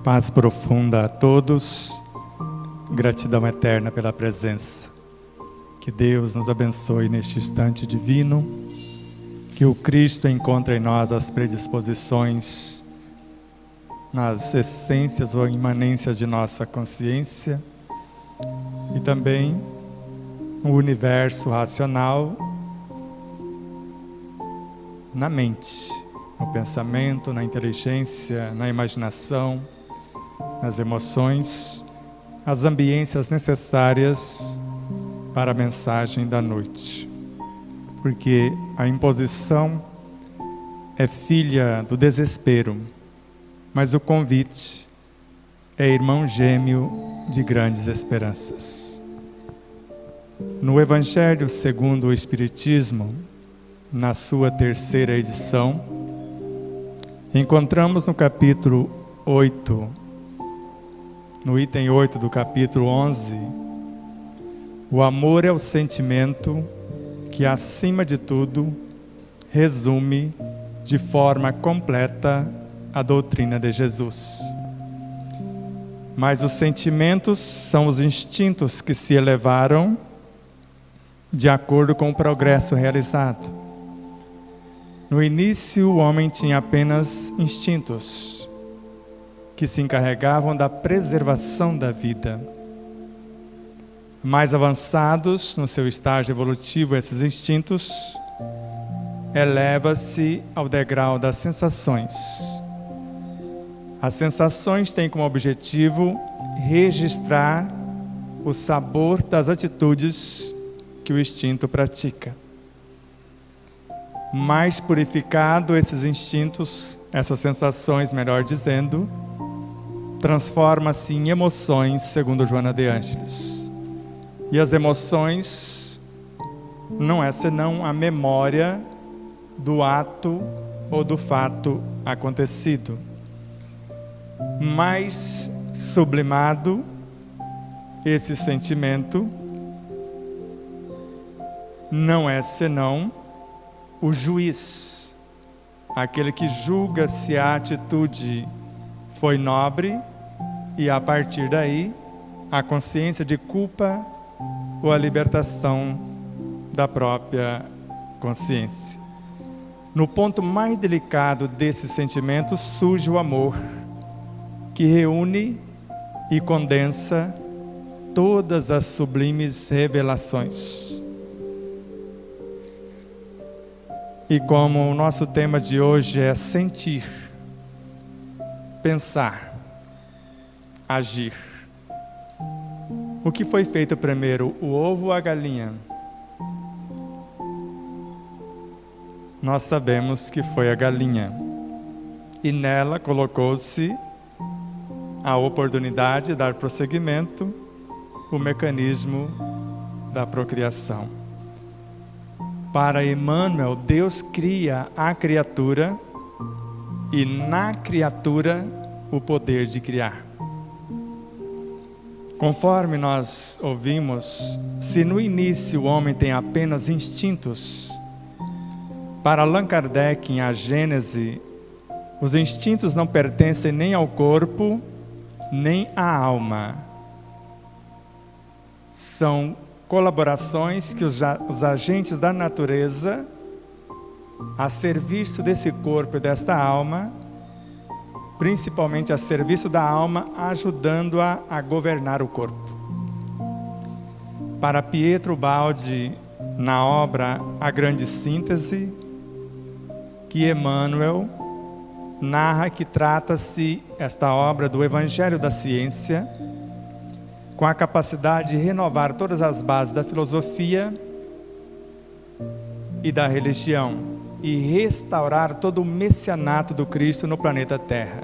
Paz profunda a todos, gratidão eterna pela presença. Que Deus nos abençoe neste instante divino, que o Cristo encontre em nós as predisposições, nas essências ou imanências de nossa consciência e também no universo racional, na mente, no pensamento, na inteligência, na imaginação, nas emoções, as ambiências necessárias para a mensagem da noite. Porque a imposição é filha do desespero, mas o convite é irmão gêmeo de grandes esperanças. No Evangelho segundo o Espiritismo, na sua terceira edição, encontramos no capítulo 8, no item 8 do capítulo 11, o amor é o sentimento que, acima de tudo, resume de forma completa a doutrina de Jesus. Mas os sentimentos são os instintos que se elevaram de acordo com o progresso realizado. No início, o homem tinha apenas instintos que se encarregavam da preservação da vida. Mais avançados no seu estágio evolutivo, esses instintos eleva-se ao degrau das sensações. As sensações têm como objetivo registrar o sabor das atitudes que o instinto pratica. Mais purificado esses instintos, essas sensações, melhor dizendo, transforma-se em emoções, segundo Joana de Ângeles. E as emoções não é senão a memória do ato ou do fato acontecido. Mais sublimado esse sentimento não é senão o juiz, aquele que julga se a atitude foi nobre e, a partir daí, a consciência de culpa ou a libertação da própria consciência. No ponto mais delicado desses sentimentos surge o amor, que reúne e condensa todas as sublimes revelações. E como o nosso tema de hoje é sentir, pensar, agir. O que foi feito primeiro, o ovo ou a galinha? Nós sabemos que foi a galinha. E nela colocou-se a oportunidade de dar prosseguimento o mecanismo da procriação. Para Emmanuel, Deus cria a criatura e na criatura o poder de criar. Conforme nós ouvimos, se no início o homem tem apenas instintos, para Allan Kardec, em A Gênese, os instintos não pertencem nem ao corpo, nem à alma. São colaborações que os agentes da natureza, a serviço desse corpo e desta alma, principalmente a serviço da alma, ajudando-a a governar o corpo. Para Pietro Baldi, na obra A Grande Síntese, que Emmanuel narra que trata-se esta obra do Evangelho da Ciência, com a capacidade de renovar todas as bases da filosofia e da religião e restaurar todo o messianato do Cristo no planeta Terra.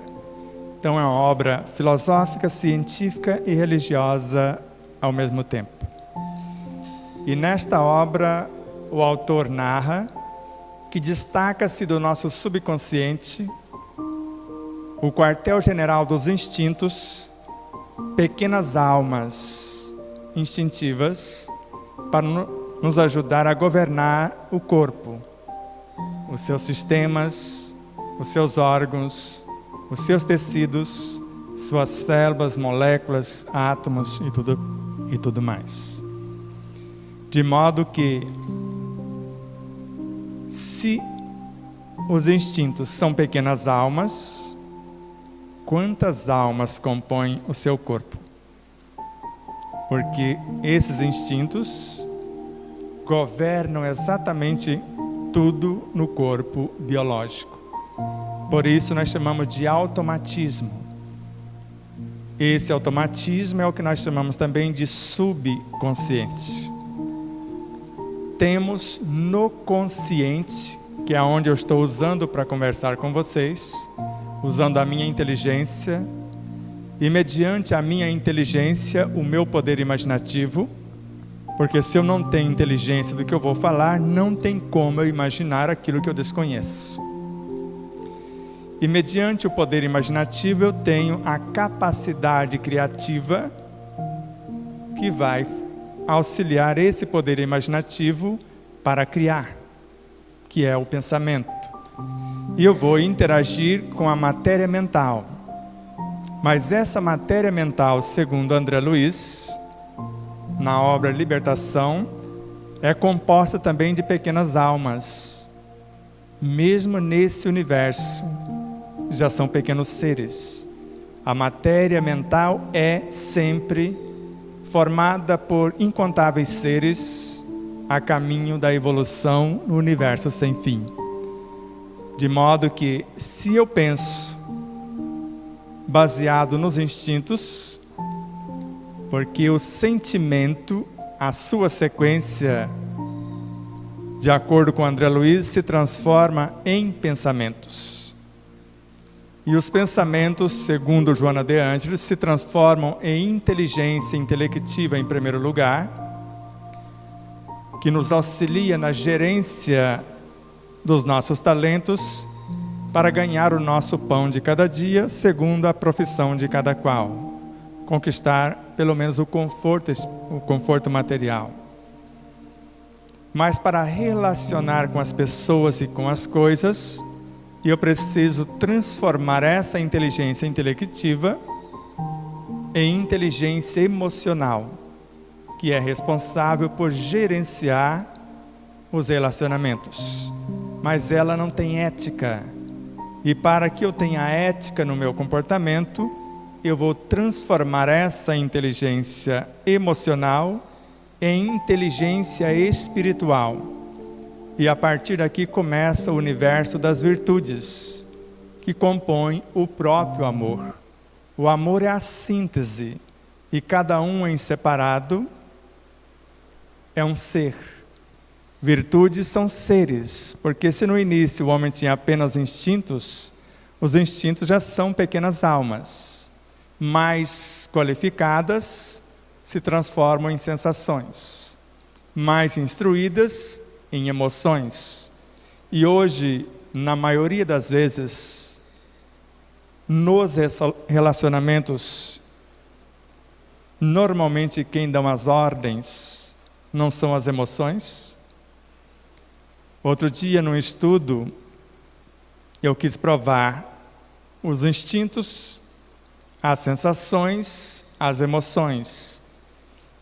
Então é uma obra filosófica, científica e religiosa ao mesmo tempo. E nesta obra o autor narra que destaca-se do nosso subconsciente o quartel-general dos instintos, pequenas almas instintivas para nos ajudar a governar o corpo, os seus sistemas, os seus órgãos, os seus tecidos, suas células, moléculas, átomos e tudo mais. De modo que, se os instintos são pequenas almas, quantas almas compõem o seu corpo? Porque esses instintos governam exatamente tudo no corpo biológico. Por isso nós chamamos de automatismo. Esse automatismo é o que nós chamamos também de subconsciente. Temos no consciente, que é onde eu estou usando para conversar com vocês, usando a minha inteligência, e mediante a minha inteligência, o meu poder imaginativo, porque se eu não tenho inteligência do que eu vou falar, não tem como eu imaginar aquilo que eu desconheço. E mediante o poder imaginativo, eu tenho a capacidade criativa que vai auxiliar esse poder imaginativo para criar, que é o pensamento. E eu vou interagir com a matéria mental. Mas essa matéria mental, segundo André Luiz, na obra Libertação, é composta também de pequenas almas. Mesmo nesse universo, já são pequenos seres. A matéria mental é sempre formada por incontáveis seres a caminho da evolução no universo sem fim. De modo que, se eu penso baseado nos instintos, porque o sentimento, a sua sequência, de acordo com André Luiz, se transforma em pensamentos. E os pensamentos, segundo Joana de Ângeles, se transformam em inteligência intelectiva em primeiro lugar, que nos auxilia na gerência dos nossos talentos para ganhar o nosso pão de cada dia, segundo a profissão de cada qual. Conquistar pelo menos o conforto material. Mas para relacionar com as pessoas e com as coisas, eu preciso transformar essa inteligência intelectiva em inteligência emocional, que é responsável por gerenciar os relacionamentos. Mas ela não tem ética. E para que eu tenha ética no meu comportamento, eu vou transformar essa inteligência emocional em inteligência espiritual. E a partir daqui começa o universo das virtudes, que compõe o próprio amor. O amor é a síntese, e cada um em separado é um ser. Virtudes são seres, porque se no início o homem tinha apenas instintos, os instintos já são pequenas almas. Mais qualificadas se transformam em sensações, mais instruídas em emoções. E hoje, na maioria das vezes, nos relacionamentos, normalmente quem dá as ordens não são as emoções. Outro dia, num estudo, eu quis provar os instintos, as sensações, as emoções.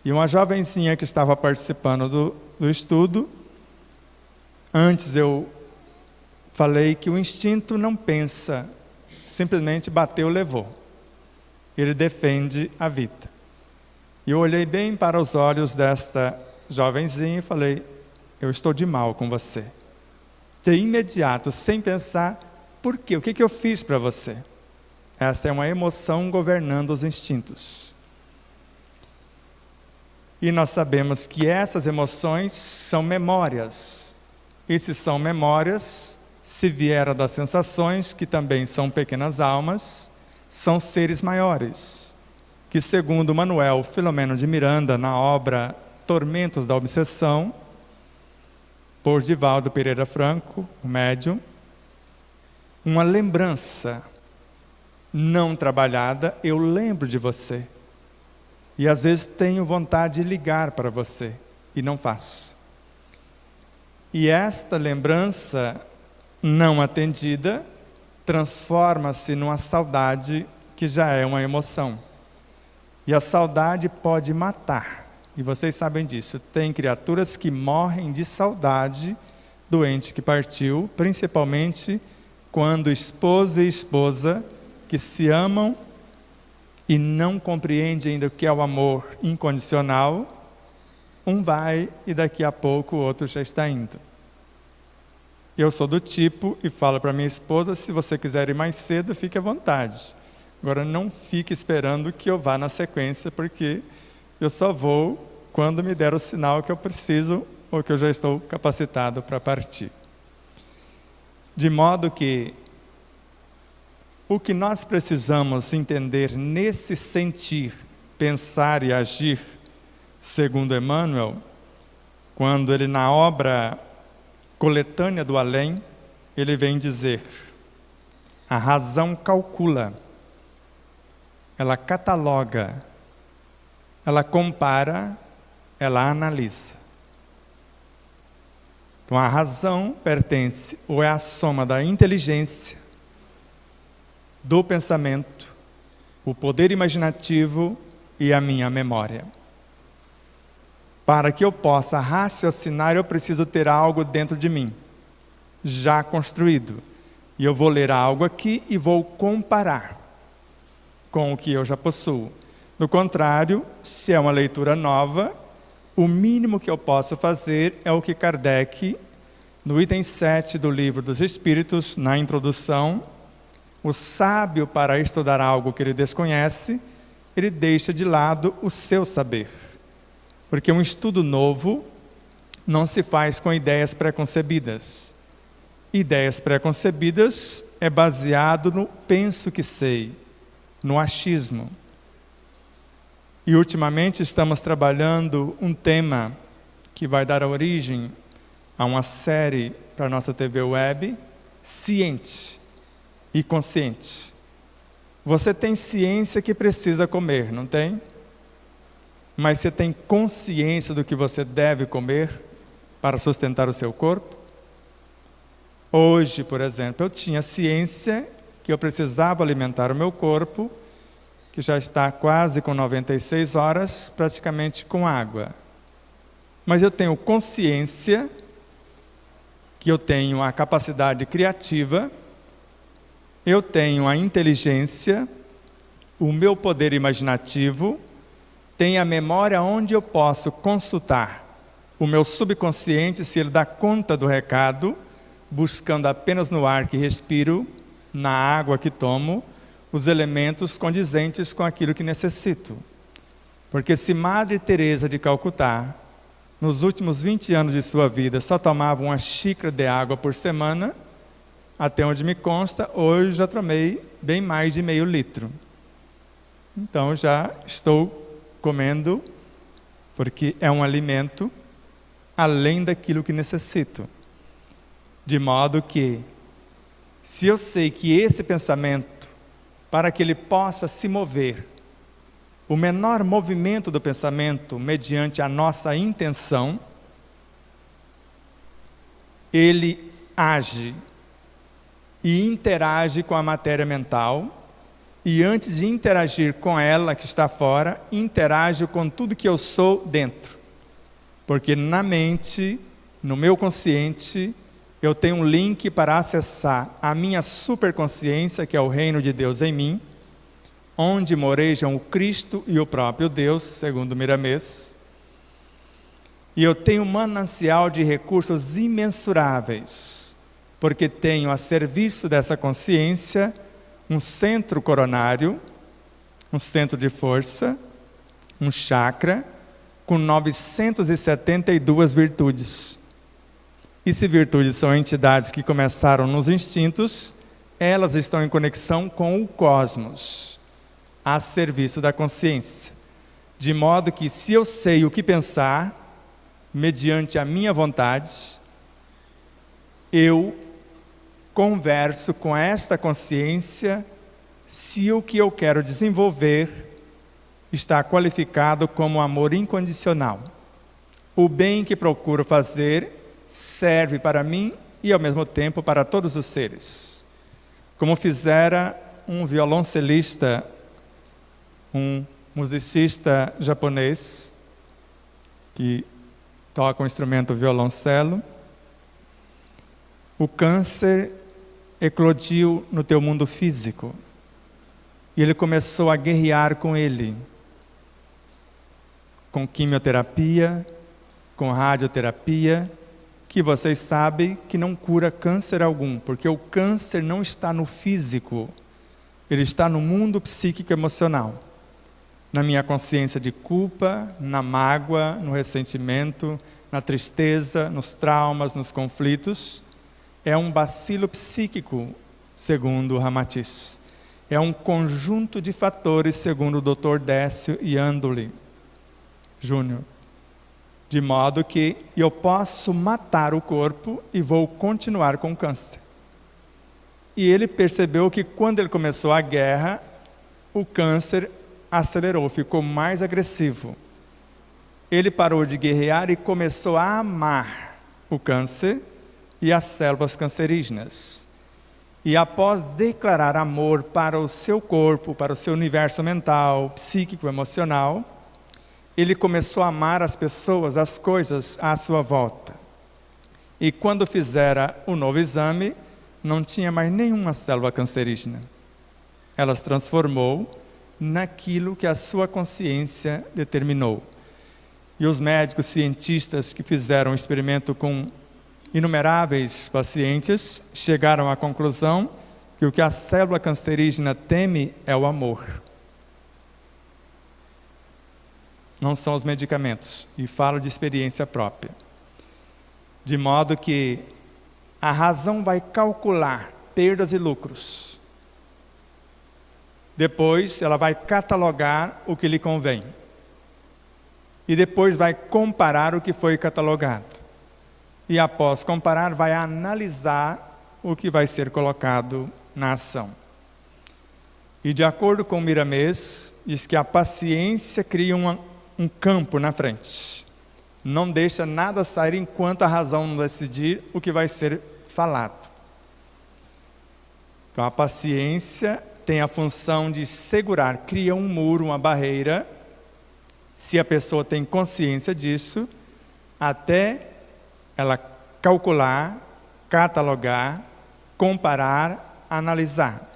E uma jovenzinha que estava participando do estudo, antes eu falei que o instinto não pensa, simplesmente bateu, levou. Ele defende a vida. E eu olhei bem para os olhos desta jovenzinha e falei: eu estou de mal com você. De imediato, sem pensar, por quê? O que eu fiz para você? Essa é uma emoção governando os instintos. E nós sabemos que essas emoções são memórias. E se são memórias, se vieram das sensações, que também são pequenas almas, são seres maiores. Que segundo Manuel Filomeno de Miranda, na obra Tormentos da Obsessão, por Divaldo Pereira Franco, o médium, uma lembrança não trabalhada, eu lembro de você. E às vezes tenho vontade de ligar para você, e não faço. E esta lembrança não atendida transforma-se numa saudade que já é uma emoção. E a saudade pode matar. E vocês sabem disso. Tem criaturas que morrem de saudade do ente que partiu, principalmente quando esposo e esposa que se amam e não compreendem ainda o que é o amor incondicional, um vai e daqui a pouco o outro já está indo. Eu sou do tipo e falo para minha esposa, se você quiser ir mais cedo, fique à vontade. Agora não fique esperando que eu vá na sequência, porque eu só vou quando me der o sinal que eu preciso ou que eu já estou capacitado para partir. De modo que o que nós precisamos entender nesse sentir, pensar e agir, segundo Emmanuel, quando ele na obra Coletânea do Além, ele vem dizer: a razão calcula, ela cataloga, ela compara, ela analisa. Então a razão pertence ou é a soma da inteligência, do pensamento, o poder imaginativo e a minha memória. Para que eu possa raciocinar, eu preciso ter algo dentro de mim, já construído. E eu vou ler algo aqui e vou comparar com o que eu já possuo. Do contrário, se é uma leitura nova, o mínimo que eu posso fazer é o que Kardec, no item 7 do Livro dos Espíritos, na introdução, o sábio, para estudar algo que ele desconhece, ele deixa de lado o seu saber. Porque um estudo novo não se faz com ideias preconcebidas. Ideias preconcebidas é baseado no penso que sei, no achismo. E ultimamente estamos trabalhando um tema que vai dar origem a uma série para a nossa TV web, ciente e consciente. Você tem ciência que precisa comer, não tem? Mas você tem consciência do que você deve comer para sustentar o seu corpo? Hoje, por exemplo, eu tinha ciência que eu precisava alimentar o meu corpo, que já está quase com 96 horas, praticamente com água. Mas eu tenho consciência que eu tenho a capacidade criativa, eu tenho a inteligência, o meu poder imaginativo, tem a memória onde eu posso consultar o meu subconsciente, se ele dá conta do recado, buscando apenas no ar que respiro, na água que tomo, os elementos condizentes com aquilo que necessito. Porque se Madre Teresa de Calcutá, nos últimos 20 anos de sua vida, só tomava uma xícara de água por semana, até onde me consta, hoje já tomei bem mais de meio litro. Então já estou comendo, porque é um alimento além daquilo que necessito. De modo que, se eu sei que esse pensamento, para que ele possa se mover, o menor movimento do pensamento, mediante a nossa intenção, ele age e interage com a matéria mental, e antes de interagir com ela que está fora, interage com tudo que eu sou dentro. Porque na mente, no meu consciente, eu tenho um link para acessar a minha superconsciência, que é o reino de Deus em mim, onde morejam o Cristo e o próprio Deus, segundo Miramês. E eu tenho um manancial de recursos imensuráveis, porque tenho a serviço dessa consciência um centro coronário, um centro de força, um chakra, com 972 virtudes. E se virtudes são entidades que começaram nos instintos, elas estão em conexão com o cosmos, a serviço da consciência. De modo que, se eu sei o que pensar, mediante a minha vontade, eu converso com esta consciência se o que eu quero desenvolver está qualificado como amor incondicional. O bem que procuro fazer serve para mim e ao mesmo tempo para todos os seres. Como fizera um violoncelista, um musicista japonês, que toca o instrumento violoncelo. O câncer eclodiu no teu mundo físico. E ele começou a guerrear com ele. Com quimioterapia, com radioterapia, que vocês sabem que não cura câncer algum, porque o câncer não está no físico, ele está no mundo psíquico emocional. Na minha consciência de culpa, na mágoa, no ressentimento, na tristeza, nos traumas, nos conflitos. É um bacilo psíquico, segundo Ramatiz. É um conjunto de fatores, segundo o Dr. Décio Iandoli Júnior. De modo que eu posso matar o corpo e vou continuar com o câncer. E ele percebeu que quando ele começou a guerra, o câncer acelerou, ficou mais agressivo. Ele parou de guerrear e começou a amar o câncer e as células cancerígenas. E após declarar amor para o seu corpo, para o seu universo mental, psíquico, emocional, ele começou a amar as pessoas, as coisas à sua volta. E quando fizera o novo exame, não tinha mais nenhuma célula cancerígena. Ela se transformou naquilo que a sua consciência determinou. E os médicos cientistas que fizeram o experimento com inumeráveis pacientes chegaram à conclusão que o que a célula cancerígena teme é o amor. Não são os medicamentos, e falo de experiência própria. De modo que a razão vai calcular perdas e lucros. Depois ela vai catalogar o que lhe convém. E depois vai comparar o que foi catalogado. E após comparar, vai analisar o que vai ser colocado na ação. E de acordo com Miramês, diz que a paciência cria um campo na frente. Não deixa nada sair enquanto a razão não decidir o que vai ser falado. Então a paciência tem a função de segurar, cria um muro, uma barreira, se a pessoa tem consciência disso, até ela calcular, catalogar, comparar, analisar.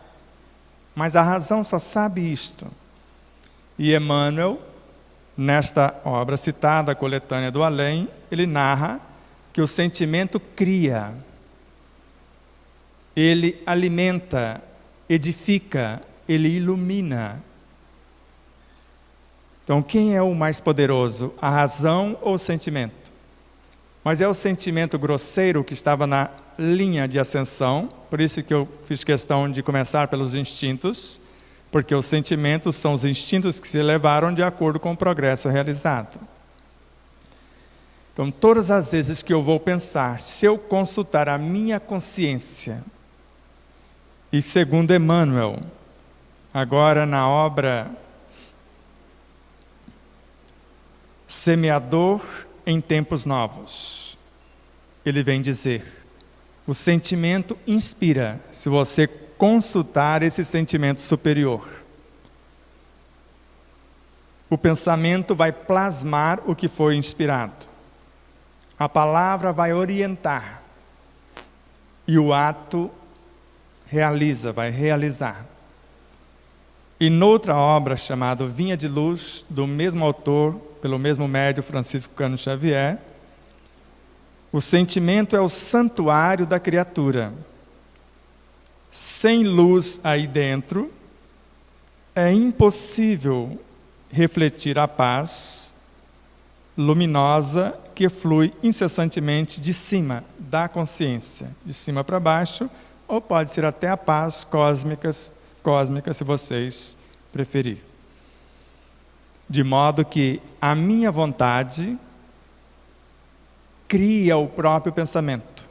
Mas a razão só sabe isto. E Emmanuel, nesta obra citada, a Coletânea do Além, ele narra que o sentimento cria, ele alimenta, edifica, ele ilumina. Então, quem é o mais poderoso? A razão ou o sentimento? Mas é o sentimento grosseiro que estava na linha de ascensão, por isso que eu fiz questão de começar pelos instintos, porque os sentimentos são os instintos que se elevaram de acordo com o progresso realizado. Então, todas as vezes que eu vou pensar, se eu consultar a minha consciência, e segundo Emmanuel, agora na obra Semeador em Tempos Novos, ele vem dizer, o sentimento inspira, se você consultar esse sentimento superior. O pensamento vai plasmar o que foi inspirado. A palavra vai orientar. E o ato vai realizar. E noutra obra chamada Vinha de Luz, do mesmo autor, pelo mesmo médium Francisco Cândido Xavier, o sentimento é o santuário da criatura. Sem luz aí dentro, é impossível refletir a paz luminosa que flui incessantemente de cima da consciência, de cima para baixo, ou pode ser até a paz cósmica, se vocês preferirem. De modo que a minha vontade cria o próprio pensamento.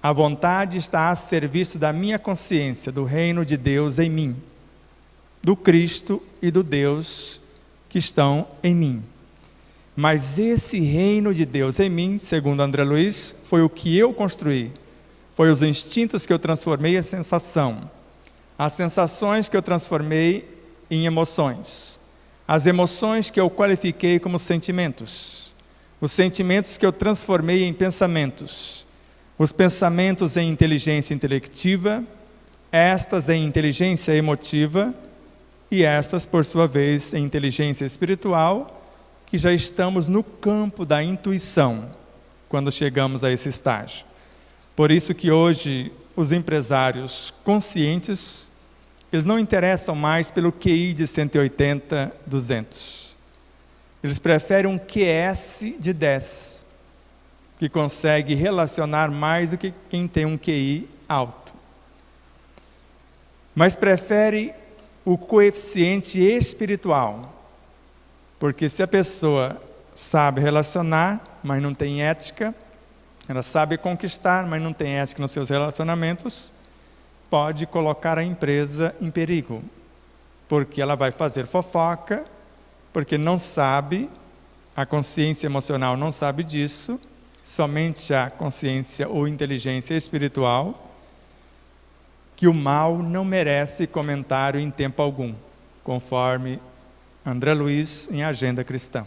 A vontade está a serviço da minha consciência, do reino de Deus em mim, do Cristo e do Deus que estão em mim. Mas esse reino de Deus em mim, segundo André Luiz, foi o que eu construí. Foi os instintos que eu transformei em sensação. As sensações que eu transformei em emoções. As emoções que eu qualifiquei como sentimentos. Os sentimentos que eu transformei em pensamentos. Os pensamentos em inteligência intelectiva, estas em inteligência emotiva e estas, por sua vez, em inteligência espiritual, que já estamos no campo da intuição quando chegamos a esse estágio. Por isso que hoje os empresários conscientes, eles não interessam mais pelo QI de 180, 200. Eles preferem um QS de 10, que consegue relacionar mais do que quem tem um QI alto. Mas prefere o coeficiente espiritual, porque se a pessoa sabe relacionar, mas não tem ética, ela sabe conquistar, mas não tem ética nos seus relacionamentos, pode colocar a empresa em perigo, porque ela vai fazer fofoca, porque não sabe, a consciência emocional não sabe disso, somente a consciência ou inteligência espiritual, que o mal não merece comentário em tempo algum, conforme André Luiz em Agenda Cristã.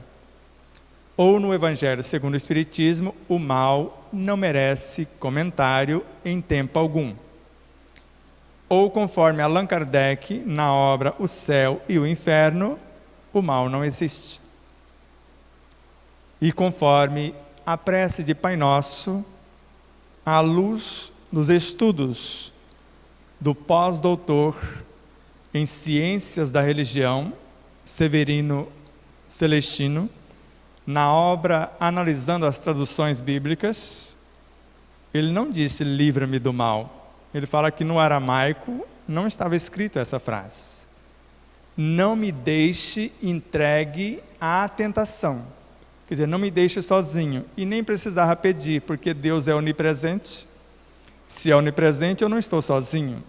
Ou no Evangelho segundo o Espiritismo, o mal não merece comentário em tempo algum. Ou conforme Allan Kardec, na obra O Céu e o Inferno, o mal não existe. E conforme a prece de Pai Nosso, à luz dos estudos do pós-doutor em Ciências da Religião, Severino Celestino, na obra Analisando as Traduções Bíblicas, ele não disse livra-me do mal. Ele fala que no aramaico não estava escrito essa frase. Não me deixe entregue à tentação. Quer dizer, não me deixe sozinho. E nem precisava pedir, porque Deus é onipresente. Se é onipresente, eu não estou sozinho.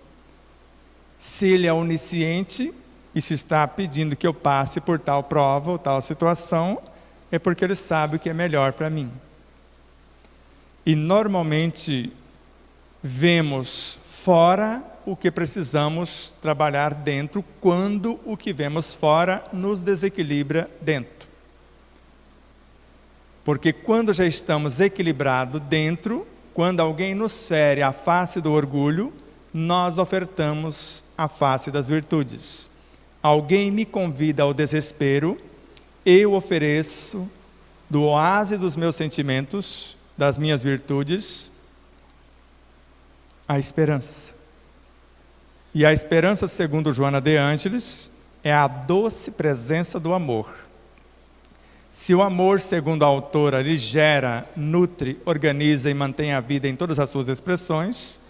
Se Ele é onisciente, isso está pedindo que eu passe por tal prova ou tal situação, é porque Ele sabe o que é melhor para mim. E normalmente vemos fora o que precisamos trabalhar dentro, quando o que vemos fora nos desequilibra dentro. Porque quando já estamos equilibrados dentro, quando alguém nos fere a face do orgulho, nós ofertamos a face das virtudes. Alguém me convida ao desespero, eu ofereço do oásis dos meus sentimentos, das minhas virtudes, a esperança. E a esperança, segundo Joana de Ângeles, é a doce presença do amor. Se o amor, segundo a autora, ele gera, nutre, organiza e mantém a vida em todas as suas expressões,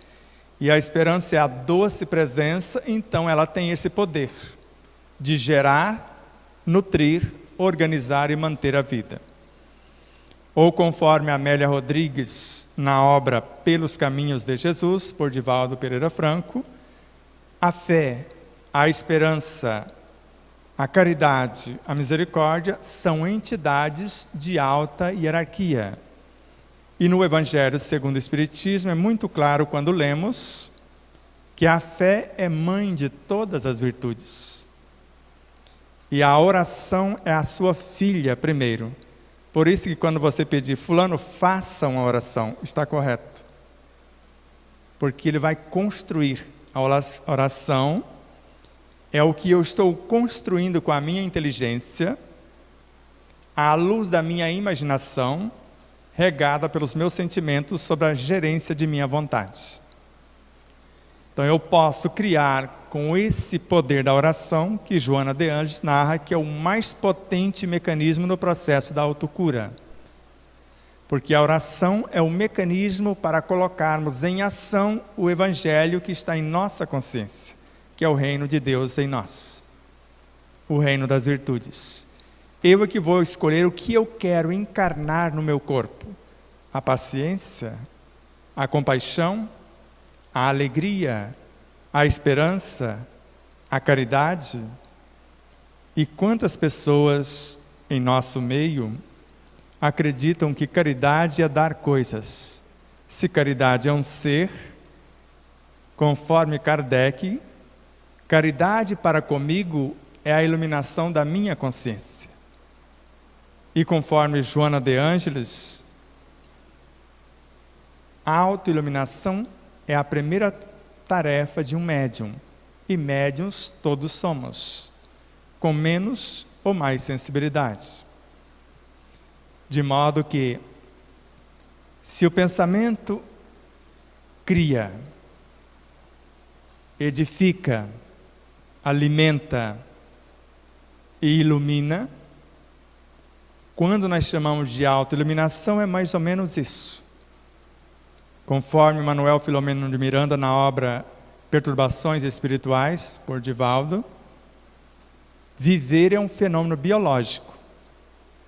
e a esperança é a doce presença, então ela tem esse poder de gerar, nutrir, organizar e manter a vida. Ou conforme Amélia Rodrigues, na obra Pelos Caminhos de Jesus, por Divaldo Pereira Franco, a fé, a esperança, a caridade, a misericórdia são entidades de alta hierarquia. E no Evangelho segundo o Espiritismo é muito claro quando lemos que a fé é mãe de todas as virtudes. E a oração é a sua filha primeiro. Por isso que quando você pedir, fulano, faça uma oração, está correto. Porque ele vai construir. A oração é o que eu estou construindo com a minha inteligência, à luz da minha imaginação, regada pelos meus sentimentos sobre a gerência de minha vontade. Então eu posso criar com esse poder da oração, que Joana de Ângeles narra que é o mais potente mecanismo no processo da autocura. Porque a oração é o mecanismo para colocarmos em ação o Evangelho que está em nossa consciência, que é o reino de Deus em nós, o reino das virtudes. Eu é que vou escolher o que eu quero encarnar no meu corpo: a paciência, a compaixão, a alegria, a esperança, a caridade. E quantas pessoas em nosso meio acreditam que caridade é dar coisas. Se caridade é um ser, conforme Kardec, Caridade para comigo é a iluminação da minha consciência. E conforme Joana de Ângeles, a autoiluminação é a primeira tarefa de um médium. E médiuns todos somos, com menos ou mais sensibilidade. De modo que, se o pensamento cria, edifica, alimenta e ilumina, quando nós chamamos de autoiluminação, é mais ou menos isso. Conforme Manuel Filomeno de Miranda, na obra Perturbações Espirituais, por Divaldo, viver é um fenômeno biológico.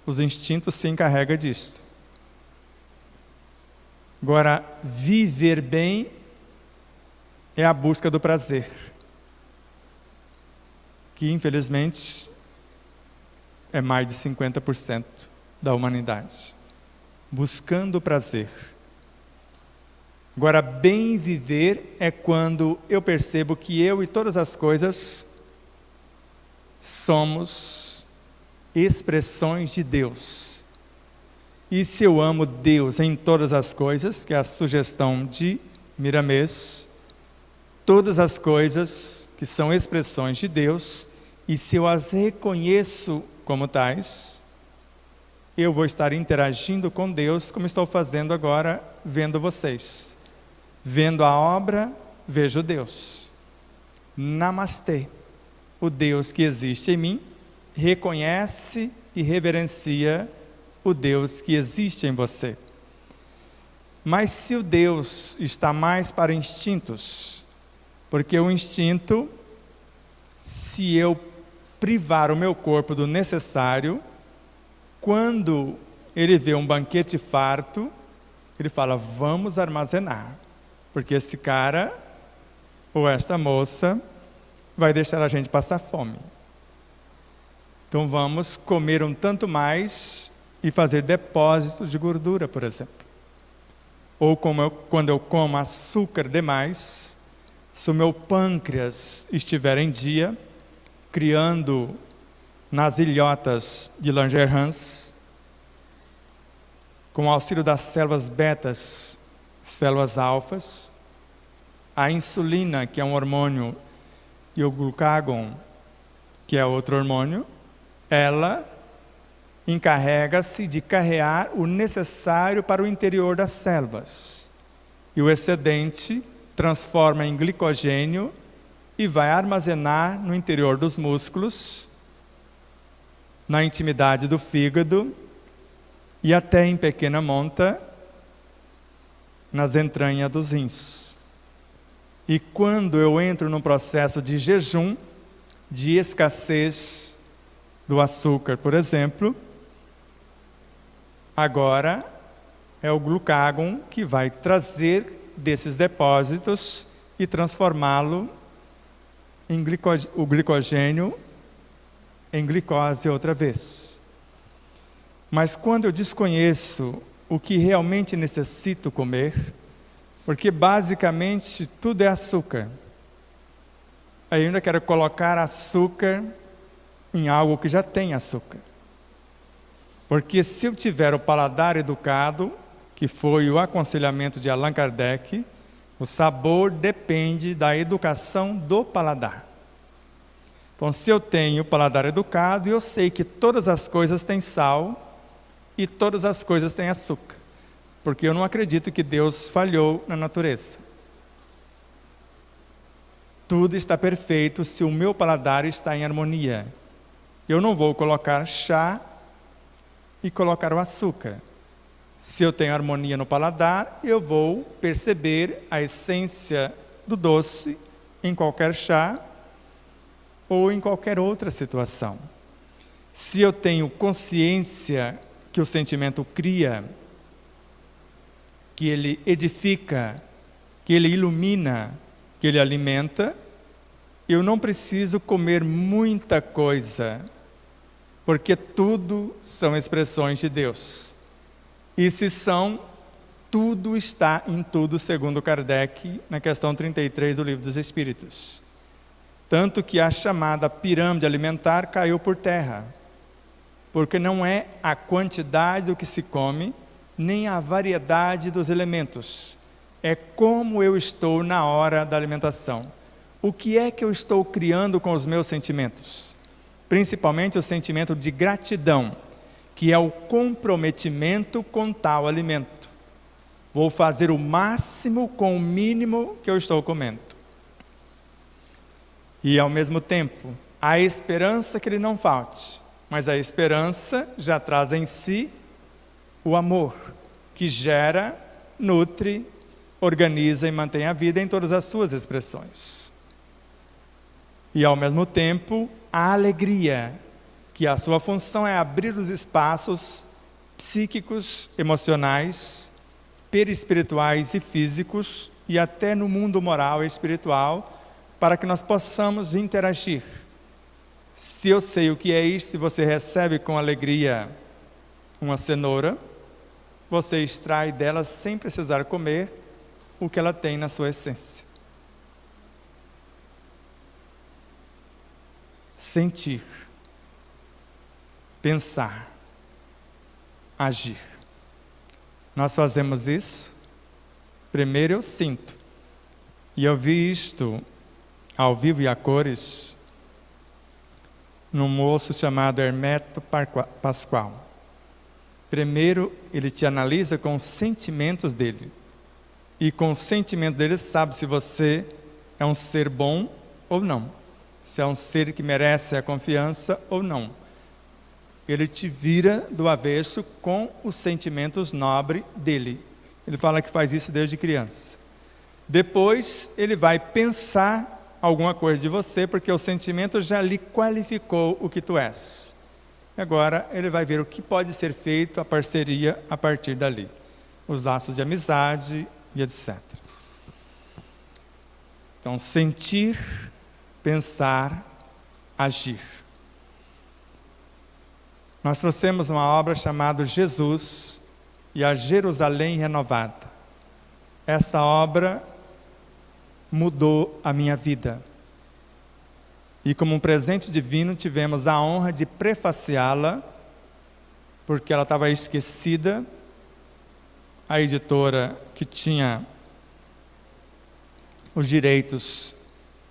Os instintos se encarregam disso. Agora, viver bem é a busca do prazer, que infelizmente é mais de 50% da humanidade, buscando o prazer. Agora, bem viver é quando eu percebo que eu e todas as coisas somos expressões de Deus. E se eu amo Deus em todas as coisas, que é a sugestão de Miramês, todas as coisas que são expressões de Deus, e se eu as reconheço como tais, eu vou estar interagindo com Deus, como estou fazendo agora, vendo vocês. Vendo a obra, vejo Deus. Namastê. O Deus que existe em mim reconhece e reverencia o Deus que existe em você. Mas se o Deus está mais para instintos, porque o instinto, se eu privar o meu corpo do necessário, quando ele vê um banquete farto, ele fala, vamos armazenar, porque esse cara ou esta moça vai deixar a gente passar fome. Então vamos comer um tanto mais e fazer depósitos de gordura, por exemplo. Ou quando eu como açúcar demais, se o meu pâncreas estiver em dia, criando nas ilhotas de Langerhans, com o auxílio das células betas, células alfas, a insulina, que é um hormônio, e o glucagon, que é outro hormônio, ela encarrega-se de carregar o necessário para o interior das células. E o excedente transforma em glicogênio e vai armazenar no interior dos músculos, na intimidade do fígado e até em pequena monta nas entranhas dos rins. E quando eu entro num processo de jejum, de escassez do açúcar, por exemplo, agora é o glucagon que vai trazer desses depósitos e transformá-lo em o glicogênio em glicose outra vez. Mas quando eu desconheço o que realmente necessito comer, porque basicamente tudo é açúcar, aí eu ainda quero colocar açúcar em algo que já tem açúcar. Porque se eu tiver o paladar educado, que foi o aconselhamento de Allan Kardec, o sabor depende da educação do paladar. Então, se eu tenho o paladar educado, eu sei que todas as coisas têm sal e todas as coisas têm açúcar. Porque eu não acredito que Deus falhou na natureza. Tudo está perfeito se o meu paladar está em harmonia. Eu não vou colocar chá e colocar o açúcar. Se eu tenho harmonia no paladar, eu vou perceber a essência do doce em qualquer chá ou em qualquer outra situação. Se eu tenho consciência que o sentimento cria, que ele edifica, que ele ilumina, que ele alimenta, eu não preciso comer muita coisa, porque tudo são expressões de Deus. E se são, tudo está em tudo, segundo Kardec, na questão 33 do Livro dos Espíritos. Tanto que a chamada pirâmide alimentar caiu por terra, porque não é a quantidade do que se come, nem a variedade dos elementos. É como eu estou na hora da alimentação. O que é que eu estou criando com os meus sentimentos? Principalmente o sentimento de gratidão, que é o comprometimento com tal alimento. Vou fazer o máximo com o mínimo que eu estou comendo. E ao mesmo tempo, a esperança que ele não falte, mas a esperança já traz em si o amor, que gera, nutre, organiza e mantém a vida em todas as suas expressões. E ao mesmo tempo, a alegria, que a sua função é abrir os espaços psíquicos, emocionais, perispirituais e físicos, e até no mundo moral e espiritual, para que nós possamos interagir. Se eu sei o que é isso, se você recebe com alegria uma cenoura, você extrai dela sem precisar comer o que ela tem na sua essência. Sentir, pensar, agir. Nós fazemos isso. Primeiro eu sinto. E eu vi isto ao vivo e a cores num moço chamado Hermeto Pascoal. Primeiro ele te analisa com os sentimentos dele. E com o sentimento dele sabe se você é um ser bom ou não. Se é um ser que merece a confiança ou não. Ele te vira do avesso com os sentimentos nobres dele. Ele fala que faz isso desde criança. Depois ele vai pensar alguma coisa de você, porque o sentimento já lhe qualificou o que tu és. Agora ele vai ver o que pode ser feito, a parceria a partir dali. Os laços de amizade e etc. Então, sentir, pensar, agir. Nós trouxemos uma obra chamada Jesus e a Jerusalém Renovada. Essa obra mudou a minha vida. E como um presente divino, tivemos a honra de prefaciá-la, porque ela estava esquecida. A editora que tinha os direitos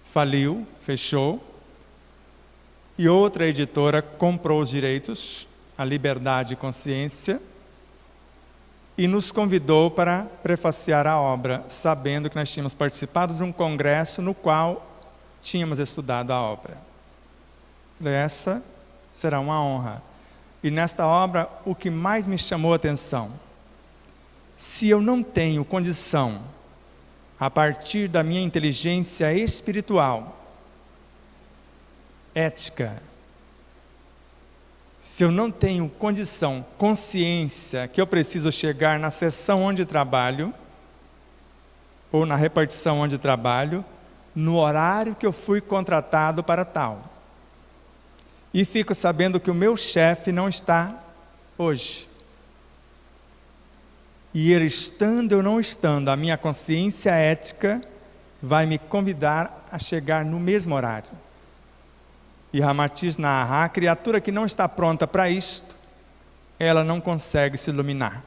faliu, fechou. E outra editora comprou os direitos, a Liberdade e Consciência, e nos convidou para prefaciar a obra, sabendo que nós tínhamos participado de um congresso no qual tínhamos estudado a obra. Essa será uma honra. E nesta obra, o que mais me chamou a atenção, se eu não tenho condição, a partir da minha inteligência espiritual, ética, se eu não tenho condição, consciência, que eu preciso chegar na seção onde trabalho, ou na repartição onde trabalho, no horário que eu fui contratado para tal, e fico sabendo que o meu chefe não está hoje, e ele estando ou não estando, a minha consciência ética vai me convidar a chegar no mesmo horário. E Ramatiz narra, a criatura que não está pronta para isto, ela não consegue se iluminar.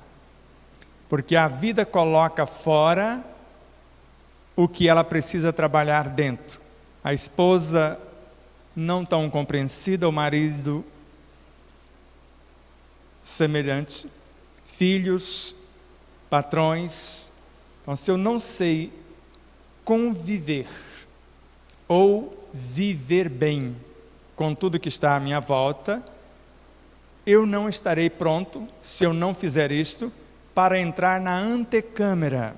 Porque a vida coloca fora o que ela precisa trabalhar dentro. A esposa não tão compreensida, o marido semelhante, filhos, patrões. Então, se eu não sei conviver ou viver bem com tudo que está à minha volta, eu não estarei pronto, se eu não fizer isto, para entrar na antecâmara,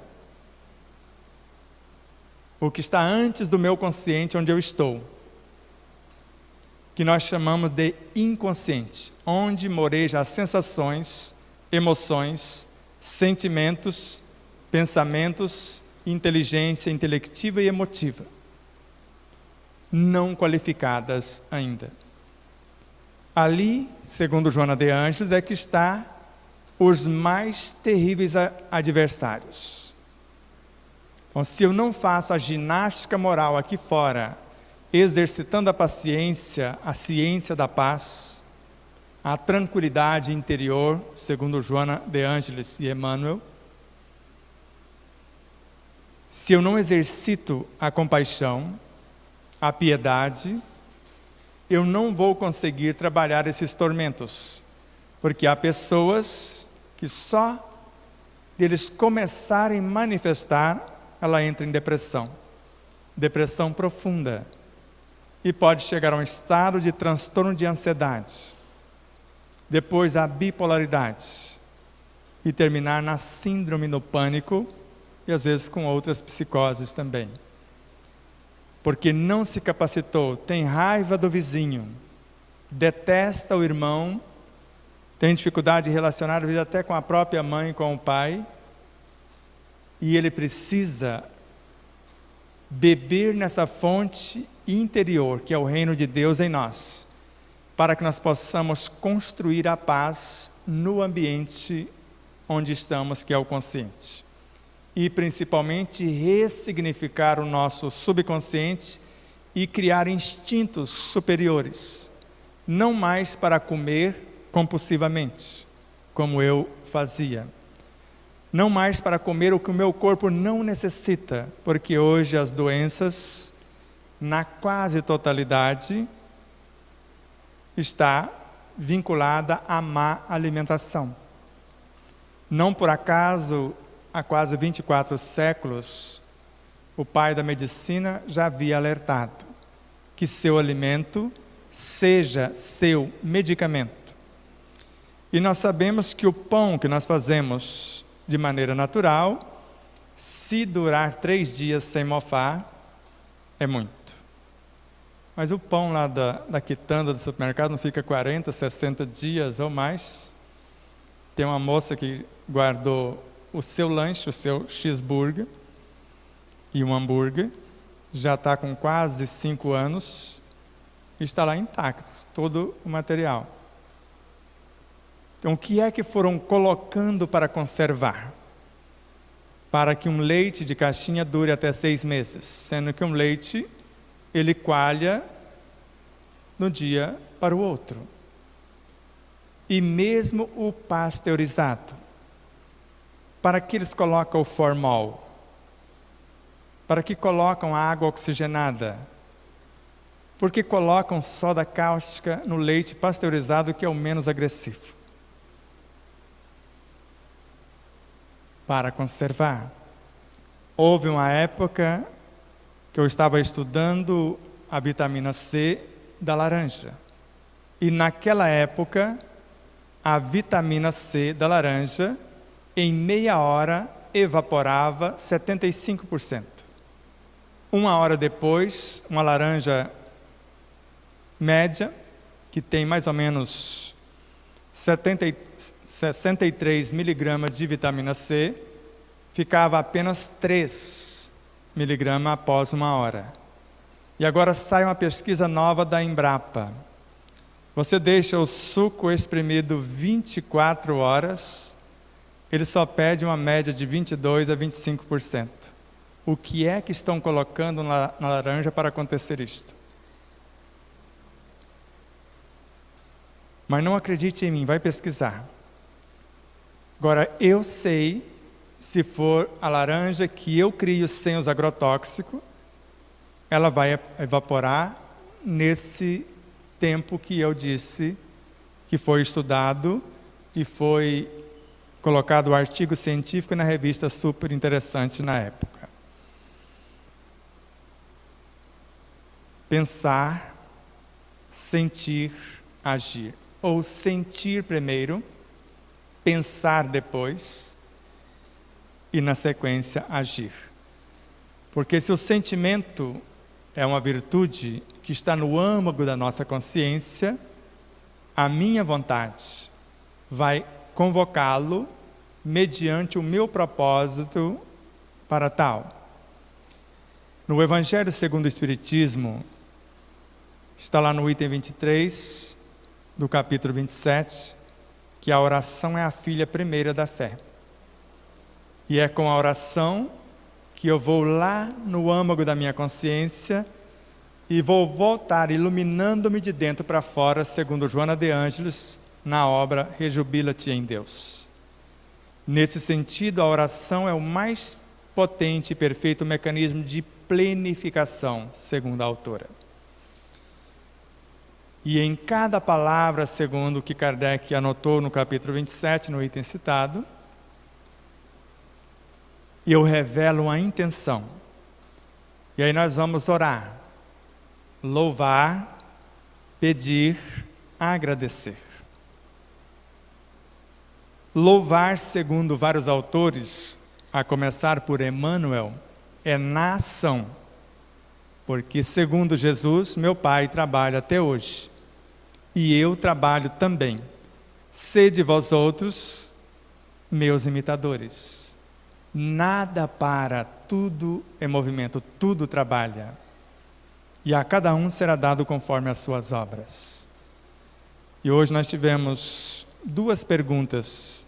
o que está antes do meu consciente, onde eu estou, que nós chamamos de inconsciente, onde moreja as sensações, emoções, sentimentos, pensamentos, inteligência intelectiva e emotiva, não qualificadas ainda. Ali, segundo Joana de Ângeles, é que está os mais terríveis adversários. Então, se eu não faço a ginástica moral aqui fora, exercitando a paciência, a ciência da paz, a tranquilidade interior, segundo Joana de Ângeles e Emmanuel, se eu não exercito a compaixão, a piedade, eu não vou conseguir trabalhar esses tormentos, porque há pessoas que só deles começarem a manifestar, ela entra em depressão profunda, e pode chegar a um estado de transtorno de ansiedade, depois a bipolaridade, e terminar na síndrome do pânico, e às vezes com outras psicoses também. Porque não se capacitou, tem raiva do vizinho, detesta o irmão, tem dificuldade de relacionar, às vezes até com a própria mãe, com o pai, e ele precisa beber nessa fonte interior, que é o reino de Deus em nós, para que nós possamos construir a paz no ambiente onde estamos, que é o consciente. E principalmente ressignificar o nosso subconsciente e criar instintos superiores, não mais para comer compulsivamente, como eu fazia, não mais para comer o que o meu corpo não necessita, porque hoje as doenças, na quase totalidade, está vinculada à má alimentação. Não por acaso, há quase 24 séculos, o pai da medicina já havia alertado que seu alimento seja seu medicamento. E nós sabemos que o pão que nós fazemos de maneira natural, se durar 3 dias sem mofar, é muito. Mas o pão lá da quitanda do supermercado não fica 40, 60 dias ou mais. Tem uma moça que guardou o seu lanche, o seu cheeseburger e um hambúrguer, já está com quase 5 anos, e está lá intacto, todo o material. Então, o que é que foram colocando para conservar? Para que um leite de caixinha dure até 6 meses, sendo que um leite, ele coalha de um dia para o outro. E mesmo o pasteurizado, para que eles colocam o formol? Para que colocam a água oxigenada? Por que colocam soda cáustica no leite pasteurizado, que é o menos agressivo? Para conservar. Houve uma época que eu estava estudando a vitamina C da laranja. E naquela época, a vitamina C da laranja, em meia hora, evaporava 75%. 1 hora depois, uma laranja média, que tem mais ou menos 63 miligramas de vitamina C, ficava apenas 3 miligramas após 1 hora. E agora sai uma pesquisa nova da Embrapa. Você deixa o suco espremido 24 horas, ele só perde uma média de 22% a 25%. O que é que estão colocando na laranja para acontecer isto? Mas não acredite em mim, vai pesquisar. Agora, eu sei, se for a laranja que eu crio sem os agrotóxicos, ela vai evaporar nesse tempo que eu disse, que foi estudado e foi colocado o artigo científico na revista super interessante na época. Pensar, sentir, agir. Ou sentir primeiro, pensar depois e na sequência agir. Porque se o sentimento é uma virtude que está no âmago da nossa consciência, a minha vontade vai convocá-lo mediante o meu propósito para tal. No Evangelho segundo o Espiritismo, está lá no item 23 do capítulo 27, que a oração é a filha primeira da fé. E é com a oração que eu vou lá no âmago da minha consciência e vou voltar iluminando-me de dentro para fora, segundo Joana de Ângeles, na obra Rejubila-te em Deus. Nesse sentido, a oração é o mais potente e perfeito mecanismo de plenificação, segundo a autora. E em cada palavra, segundo o que Kardec anotou no capítulo 27, no item citado, eu revelo a intenção. E aí nós vamos orar, louvar, pedir, agradecer. Louvar, segundo vários autores, a começar por Emmanuel, é na ação. Porque, segundo Jesus, meu Pai trabalha até hoje. E eu trabalho também. Sede vós outros, meus imitadores. Nada para, tudo é movimento, tudo trabalha. E a cada um será dado conforme as suas obras. E hoje nós tivemos 2 perguntas.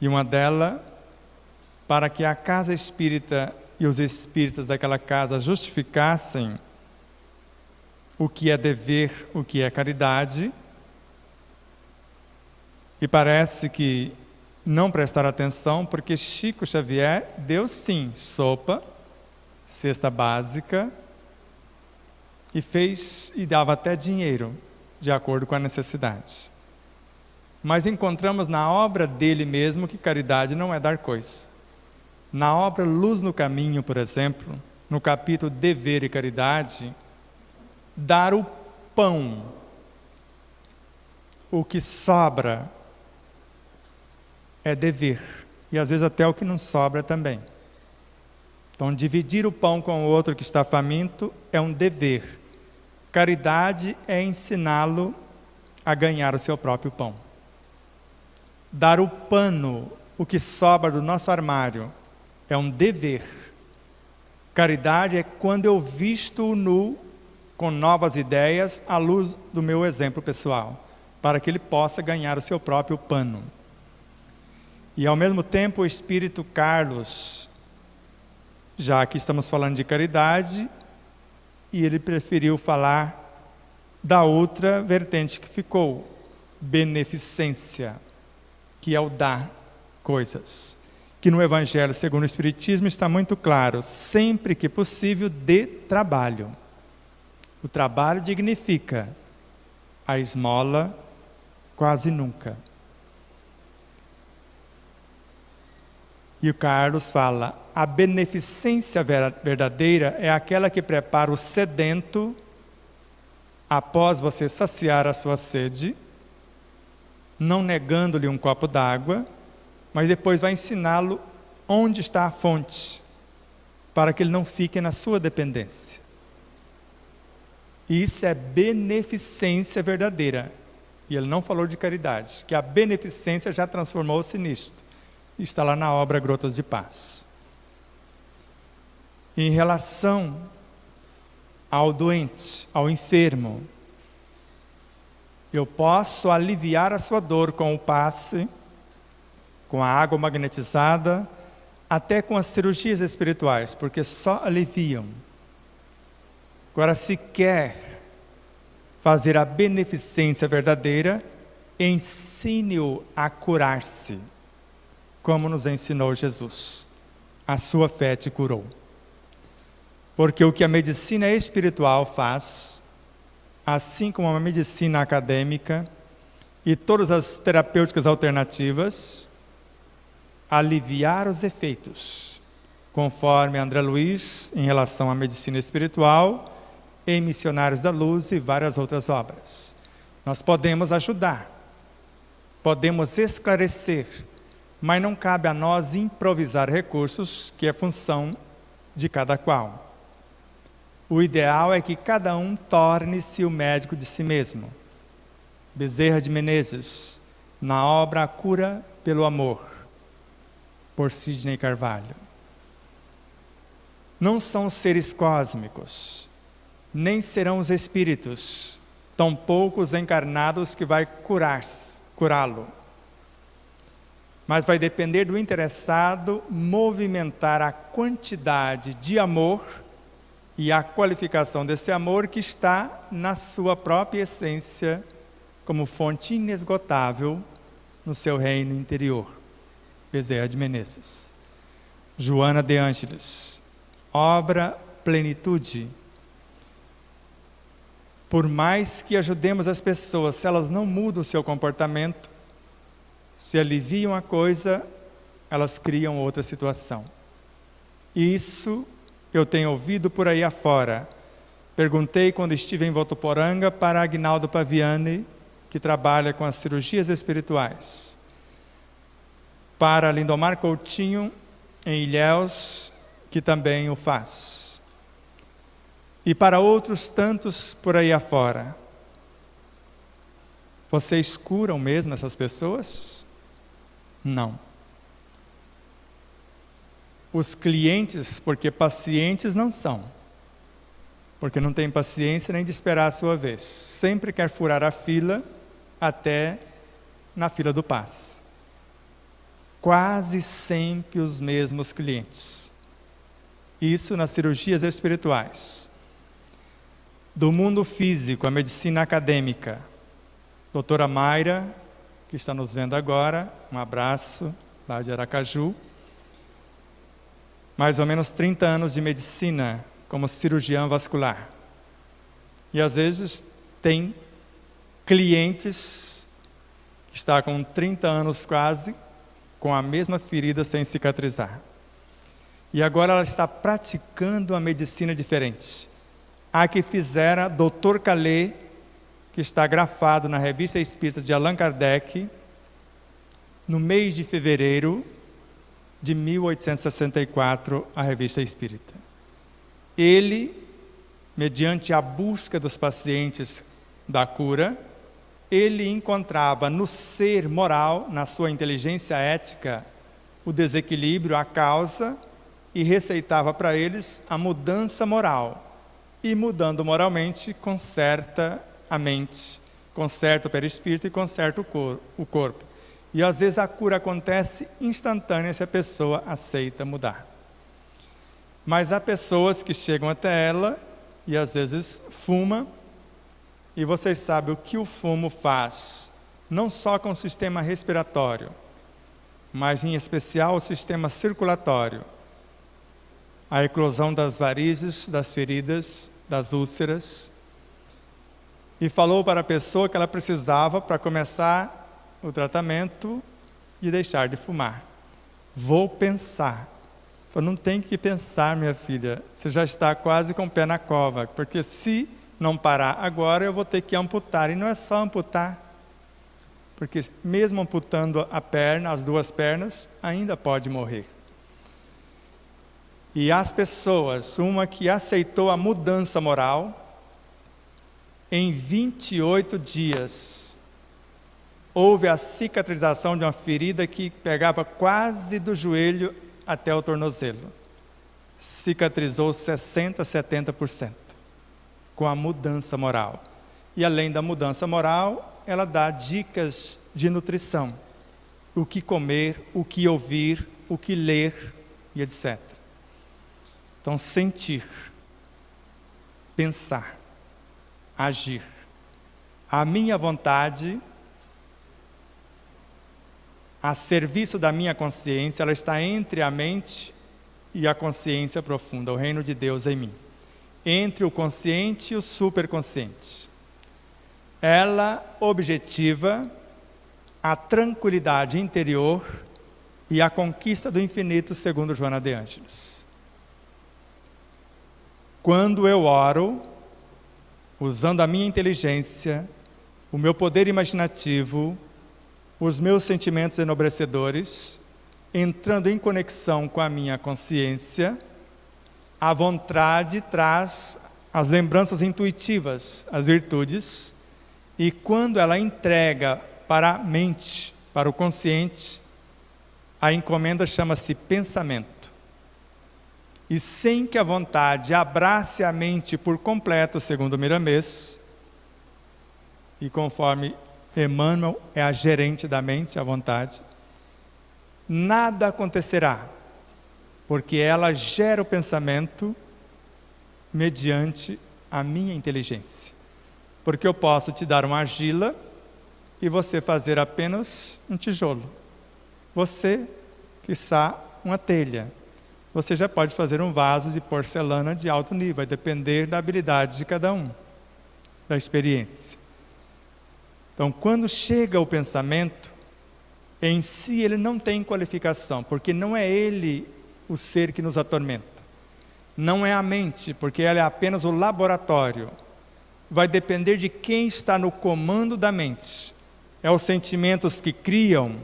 E uma delas, para que a casa espírita e os espíritas daquela casa justificassem o que é dever, o que é caridade. E parece que não prestaram atenção, porque Chico Xavier deu sim sopa, cesta básica, e dava até dinheiro, de acordo com a necessidade. Mas encontramos na obra dele mesmo que caridade não é dar coisa. Na obra Luz no Caminho, por exemplo, no capítulo Dever e Caridade, dar o pão, o que sobra, é dever. E às vezes até o que não sobra também. Então, dividir o pão com o outro que está faminto é um dever. Caridade é ensiná-lo a ganhar o seu próprio pão. Dar o pano, o que sobra do nosso armário, é um dever. Caridade é quando eu visto o nu com novas ideias à luz do meu exemplo pessoal, para que ele possa ganhar o seu próprio pano. E ao mesmo tempo o Espírito Carlos, já que estamos falando de caridade, e ele preferiu falar da outra vertente que ficou, beneficência, que é o dar coisas. Que no Evangelho segundo o Espiritismo está muito claro, sempre que possível, dê trabalho. O trabalho dignifica, a esmola quase nunca. E o Carlos fala, a beneficência verdadeira é aquela que prepara o sedento, após você saciar a sua sede, não negando-lhe um copo d'água, mas depois vai ensiná-lo onde está a fonte, para que ele não fique na sua dependência. E isso é beneficência verdadeira. E ele não falou de caridade, que a beneficência já transformou-se nisto. Está lá na obra Grotas de Paz. Em relação ao doente, ao enfermo, eu posso aliviar a sua dor com o passe, com a água magnetizada, até com as cirurgias espirituais, porque só aliviam. Agora, se quer fazer a beneficência verdadeira, ensine-o a curar-se, como nos ensinou Jesus. A sua fé te curou. Porque o que a medicina espiritual faz, assim como a medicina acadêmica e todas as terapêuticas alternativas, aliviar os efeitos, conforme André Luiz, em relação à medicina espiritual, em Missionários da Luz e várias outras obras. Nós podemos ajudar, podemos esclarecer, mas não cabe a nós improvisar recursos, que é função de cada qual. O ideal é que cada um torne-se o médico de si mesmo. Bezerra de Menezes, na obra A Cura pelo Amor, por Sidney Carvalho. Não são seres cósmicos, nem serão os espíritos, tampouco os encarnados que vai curá-lo. Mas vai depender do interessado movimentar a quantidade de amor e a qualificação desse amor que está na sua própria essência, como fonte inesgotável no seu reino interior. Bezerra de Menezes. Joana de Ângeles. Obra Plenitude. Por mais que ajudemos as pessoas, se elas não mudam o seu comportamento, se aliviam a coisa, elas criam outra situação. Isso eu tenho ouvido por aí afora. Perguntei quando estive em Votuporanga para Agnaldo Paviani, que trabalha com as cirurgias espirituais. Para Lindomar Coutinho, em Ilhéus, que também o faz. E para outros tantos por aí afora. Vocês curam mesmo essas pessoas? Não. Os clientes, porque pacientes não são. Porque não tem paciência nem de esperar a sua vez. Sempre quer furar a fila até na fila do passe. Quase sempre os mesmos clientes. Isso nas cirurgias espirituais. Do mundo físico, a medicina acadêmica. Doutora Mayra, que está nos vendo agora, um abraço, lá de Aracaju. Mais ou menos 30 anos de medicina como cirurgiã vascular. E às vezes tem clientes que estão com 30 anos quase, com a mesma ferida sem cicatrizar. E agora ela está praticando uma medicina diferente. A que fizera Dr. Calais, que está grafado na Revista Espírita de Allan Kardec, no mês de fevereiro de 1864, a Revista Espírita. Ele, mediante a busca dos pacientes da cura, ele encontrava no ser moral, na sua inteligência ética, o desequilíbrio, a causa, e receitava para eles a mudança moral. E mudando moralmente, conserta a mente, conserta o perispírito e conserta o corpo. E às vezes a cura acontece instantânea se a pessoa aceita mudar. Mas há pessoas que chegam até ela e às vezes fuma, e vocês sabem o que o fumo faz, não só com o sistema respiratório, mas em especial o sistema circulatório. A eclosão das varizes, das feridas, das úlceras. E falou para a pessoa que ela precisava, para começar o tratamento, de deixar de fumar. Vou pensar. Falei, não tem que pensar, minha filha, você já está quase com o pé na cova, porque se não parar agora, eu vou ter que amputar. E não é só amputar, porque mesmo amputando a perna, as duas pernas, ainda pode morrer. E as pessoas, uma que aceitou a mudança moral, em 28 dias, houve a cicatrização de uma ferida que pegava quase do joelho até o tornozelo. Cicatrizou 60%, 70%, com a mudança moral. E além da mudança moral, ela dá dicas de nutrição. O que comer, o que ouvir, o que ler, e etc. Então, sentir, pensar, agir. A minha vontade, a serviço da minha consciência, ela está entre a mente e a consciência profunda, o reino de Deus em mim. Entre o consciente e o superconsciente. Ela objetiva a tranquilidade interior e a conquista do infinito, segundo Joana de Ângeles. Quando eu oro, usando a minha inteligência, o meu poder imaginativo, os meus sentimentos enobrecedores, entrando em conexão com a minha consciência, a vontade traz as lembranças intuitivas, as virtudes, e quando ela entrega para a mente, para o consciente, a encomenda chama-se pensamento. E sem que a vontade abrace a mente por completo, segundo Miramês, e conforme Emmanuel é a gerente da mente, a vontade, nada acontecerá, porque ela gera o pensamento mediante a minha inteligência. Porque eu posso te dar uma argila e você fazer apenas um tijolo. Você, quiçá, uma telha. Você já pode fazer um vaso de porcelana de alto nível, vai depender da habilidade de cada um, da experiência. Então, quando chega o pensamento, em si ele não tem qualificação, porque não é ele o ser que nos atormenta. Não é a mente, porque ela é apenas o laboratório. Vai depender de quem está no comando da mente. É os sentimentos que criam,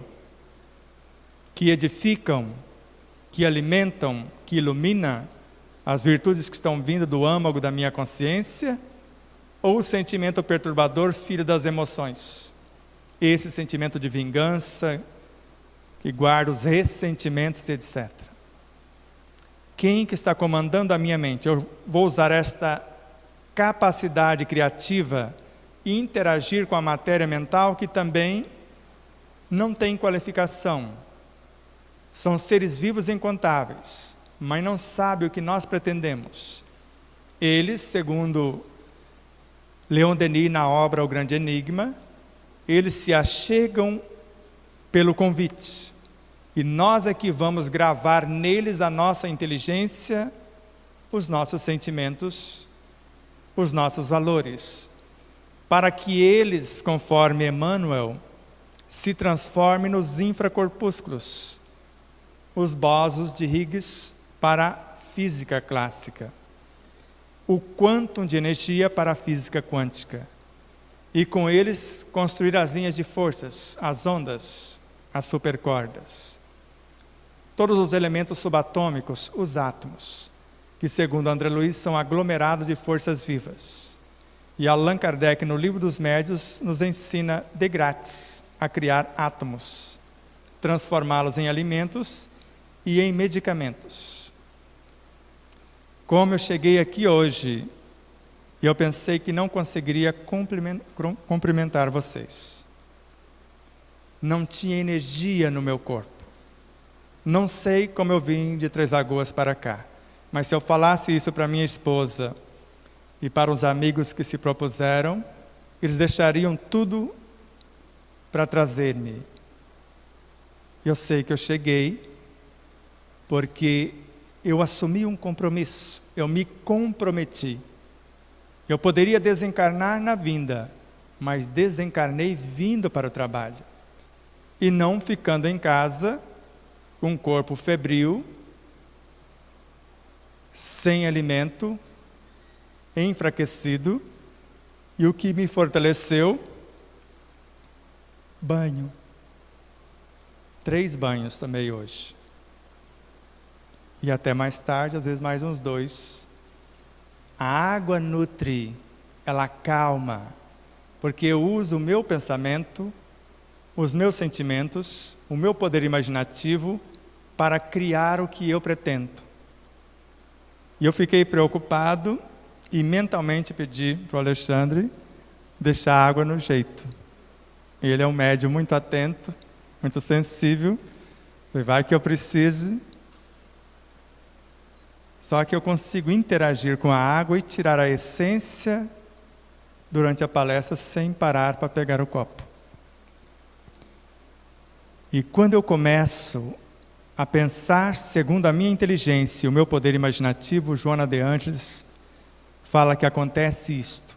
que edificam, que alimentam, que iluminam as virtudes que estão vindo do âmago da minha consciência, ou o sentimento perturbador, filho das emoções. Esse sentimento de vingança, que guarda os ressentimentos, etc. Quem que está comandando a minha mente? Eu vou usar esta capacidade criativa e interagir com a matéria mental, que também não tem qualificação. São seres vivos incontáveis, mas não sabem o que nós pretendemos. Eles, segundo Leon Denis na obra O Grande Enigma, eles se achegam pelo convite. E nós é que vamos gravar neles a nossa inteligência, os nossos sentimentos, os nossos valores, para que eles, conforme Emmanuel, se transformem nos infracorpúsculos, os bósons de Higgs para a física clássica, o quantum de energia para a física quântica, e com eles construir as linhas de forças, as ondas, as supercordas, todos os elementos subatômicos, os átomos, que segundo André Luiz são aglomerados de forças vivas. E Allan Kardec, no Livro dos Médiuns, nos ensina de grátis a criar átomos, transformá-los em alimentos e em medicamentos. Como eu cheguei aqui hoje, eu pensei que não conseguiria cumprimentar vocês. Não tinha energia no meu corpo. Não sei como eu vim de Três Lagoas para cá, mas se eu falasse isso para minha esposa e para os amigos que se propuseram, eles deixariam tudo para trazer-me. Eu sei que eu cheguei porque eu assumi um compromisso, eu me comprometi. Eu poderia desencarnar na vinda, mas desencarnei vindo para o trabalho. E não ficando em casa, com um corpo febril, sem alimento, enfraquecido, e o que me fortaleceu? Banho. 3 banhos tomei hoje. E até mais tarde, às vezes mais uns 2. A água nutre, ela acalma, porque eu uso o meu pensamento, os meus sentimentos, o meu poder imaginativo para criar o que eu pretendo. E eu fiquei preocupado e mentalmente pedi para o Alexandre deixar a água no jeito. Ele é um médium muito atento, muito sensível. Vai que eu precise. Só que eu consigo interagir com a água e tirar a essência durante a palestra sem parar para pegar o copo. E quando eu começo a pensar segundo a minha inteligência e o meu poder imaginativo, Joana de Ângeles fala que acontece isto.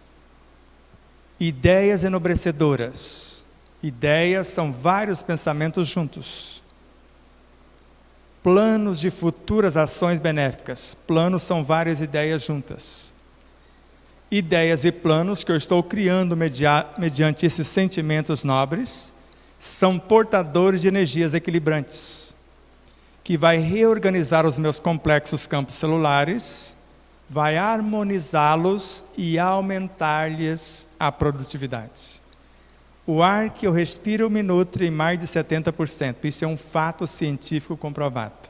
Ideias enobrecedoras. Ideias são vários pensamentos juntos. Planos de futuras ações benéficas. Planos são várias ideias juntas. Ideias e planos que eu estou criando mediante esses sentimentos nobres são portadores de energias equilibrantes, que vai reorganizar os meus complexos campos celulares, vai harmonizá-los e aumentar-lhes a produtividade. O ar que eu respiro me nutre em mais de 70%. Isso é um fato científico comprovado.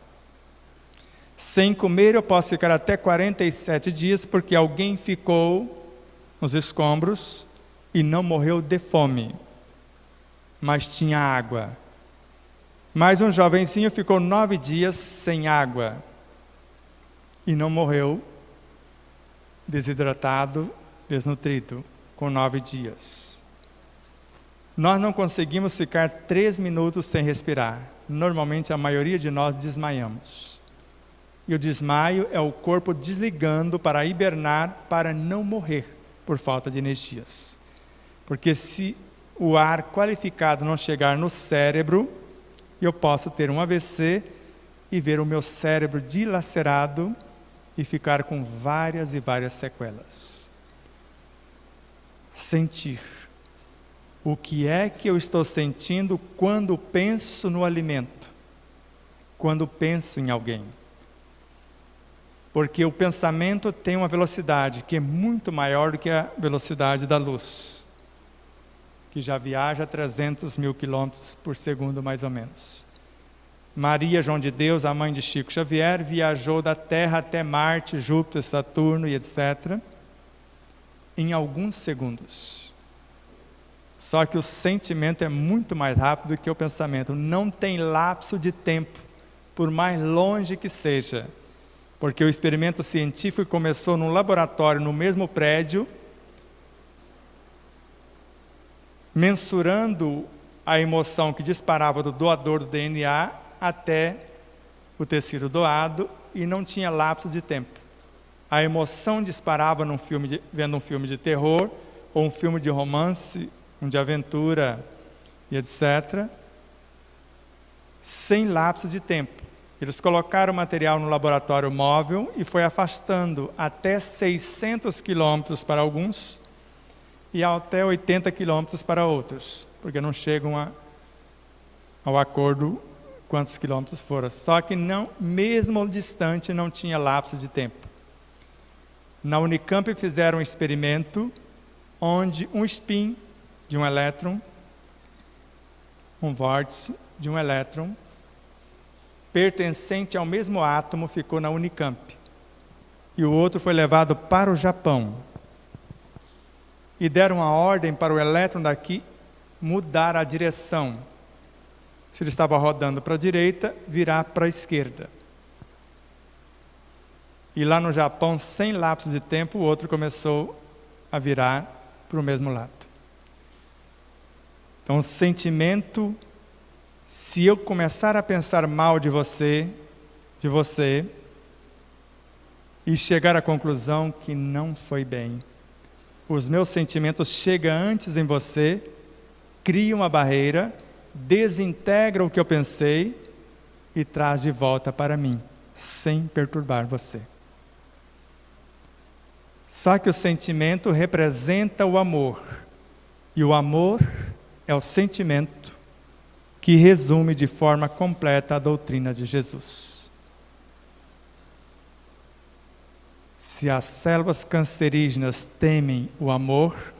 Sem comer eu posso ficar até 47 dias, porque alguém ficou nos escombros e não morreu de fome, mas tinha água. Mas um jovenzinho ficou 9 dias sem água e não morreu desidratado, desnutrido, com 9 dias. Nós não conseguimos ficar 3 minutos sem respirar. Normalmente a maioria de nós desmaiamos. E o desmaio é o corpo desligando para hibernar, para não morrer por falta de energias. Porque se o ar qualificado não chegar no cérebro, eu posso ter um AVC e ver o meu cérebro dilacerado e ficar com várias e várias sequelas. Sentir. O que é que eu estou sentindo quando penso no alimento? Quando penso em alguém? Porque o pensamento tem uma velocidade que é muito maior do que a velocidade da luz, que já viaja a 300 mil quilômetros por segundo, mais ou menos. Maria João de Deus, a mãe de Chico Xavier, viajou da Terra até Marte, Júpiter, Saturno e etc., em alguns segundos. Só que o sentimento é muito mais rápido do que o pensamento. Não tem lapso de tempo, por mais longe que seja. Porque o experimento científico começou num laboratório no mesmo prédio, mensurando a emoção que disparava do doador do DNA até o tecido doado, e não tinha lapso de tempo. A emoção disparava vendo um filme de terror, ou um filme de romance, um de aventura e etc., sem lapso de tempo. Eles colocaram o material no laboratório móvel e foi afastando até 600 quilômetros para alguns e até 80 quilômetros para outros, porque não chegam ao acordo quantos quilômetros foram. Só que não, mesmo distante, não tinha lapso de tempo. Na Unicamp fizeram um experimento onde um spin de um elétron, um vórtice de um elétron, pertencente ao mesmo átomo, ficou na Unicamp. E o outro foi levado para o Japão. E deram a ordem para o elétron daqui mudar a direção. Se ele estava rodando para a direita, virar para a esquerda. E lá no Japão, sem lapso de tempo, o outro começou a virar para o mesmo lado. Então, o sentimento, se eu começar a pensar mal de você, e chegar à conclusão que não foi bem, os meus sentimentos chegam antes em você, criam uma barreira, desintegra o que eu pensei e traz de volta para mim, sem perturbar você. Só que o sentimento representa o amor, e o amor é o sentimento que resume de forma completa a doutrina de Jesus. Se as células cancerígenas temem o amor,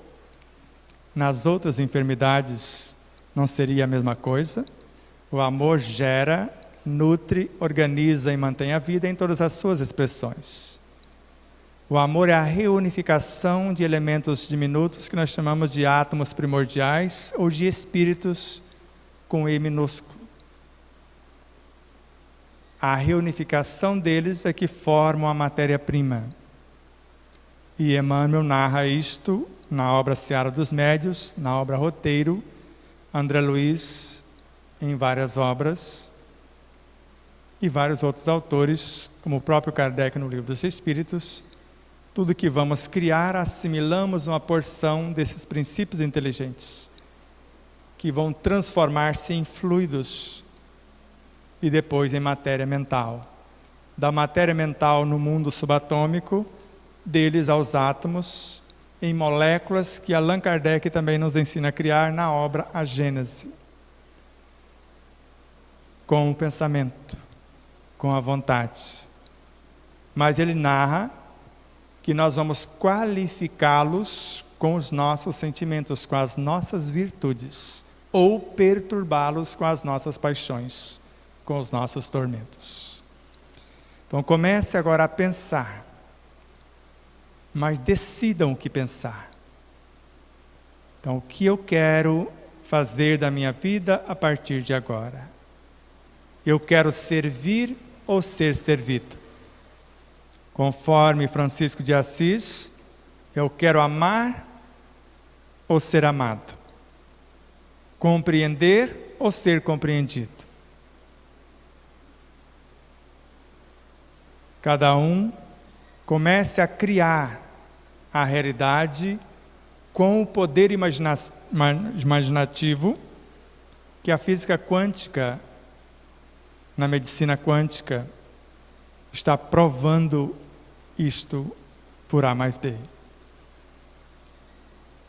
nas outras enfermidades não seria a mesma coisa? O amor gera, nutre, organiza e mantém a vida em todas as suas expressões. O amor é a reunificação de elementos diminutos que nós chamamos de átomos primordiais ou de espíritos com E minúsculo. A reunificação deles é que formam a matéria-prima. E Emmanuel narra isto na obra Seara dos Médios, na obra Roteiro, André Luiz, em várias obras, e vários outros autores, como o próprio Kardec no Livro dos Espíritos. Tudo que vamos criar, assimilamos uma porção desses princípios inteligentes, que vão transformar-se em fluidos e depois em matéria mental. Da matéria mental no mundo subatômico, deles aos átomos, em moléculas que Allan Kardec também nos ensina a criar na obra A Gênese. Com o pensamento, com a vontade. Mas ele narra que nós vamos qualificá-los com os nossos sentimentos, com as nossas virtudes, ou perturbá-los com as nossas paixões, com os nossos tormentos. Então comece agora a pensar, mas decidam o que pensar. Então, o que eu quero fazer da minha vida a partir de agora? Eu quero servir ou ser servido? Conforme Francisco de Assis, eu quero amar ou ser amado, compreender ou ser compreendido. Cada um comece a criar a realidade com o poder imaginativo que a física quântica, na medicina quântica, está provando isto por A mais B.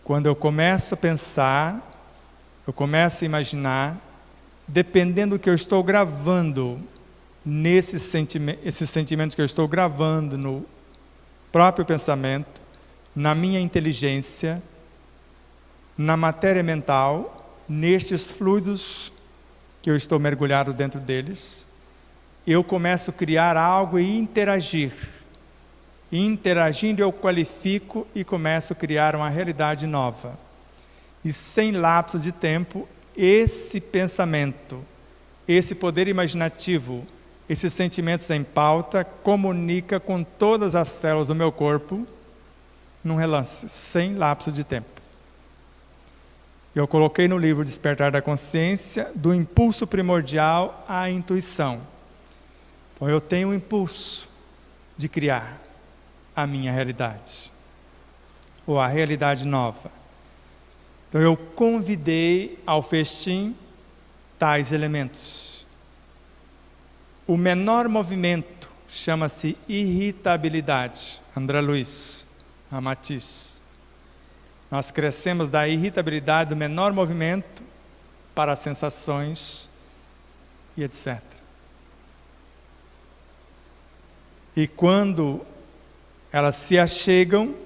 Quando eu começo a pensar, eu começo a imaginar, dependendo do que eu estou gravando, esses sentimentos que eu estou gravando no próprio pensamento, na minha inteligência, na matéria mental, nestes fluidos que eu estou mergulhado dentro deles, eu começo a criar algo e interagir. E interagindo eu qualifico e começo a criar uma realidade nova. E sem lapso de tempo, esse pensamento, esse poder imaginativo, esses sentimentos em pauta, comunica com todas as células do meu corpo, num relance, sem lapso de tempo. Eu coloquei no livro Despertar da Consciência, do impulso primordial à intuição. Então eu tenho o impulso de criar a minha realidade, ou a realidade nova. Então eu convidei ao festim tais elementos. O menor movimento chama-se irritabilidade. André Luiz, Amatiz. Nós crescemos da irritabilidade do menor movimento para as sensações e etc. E quando elas se achegam,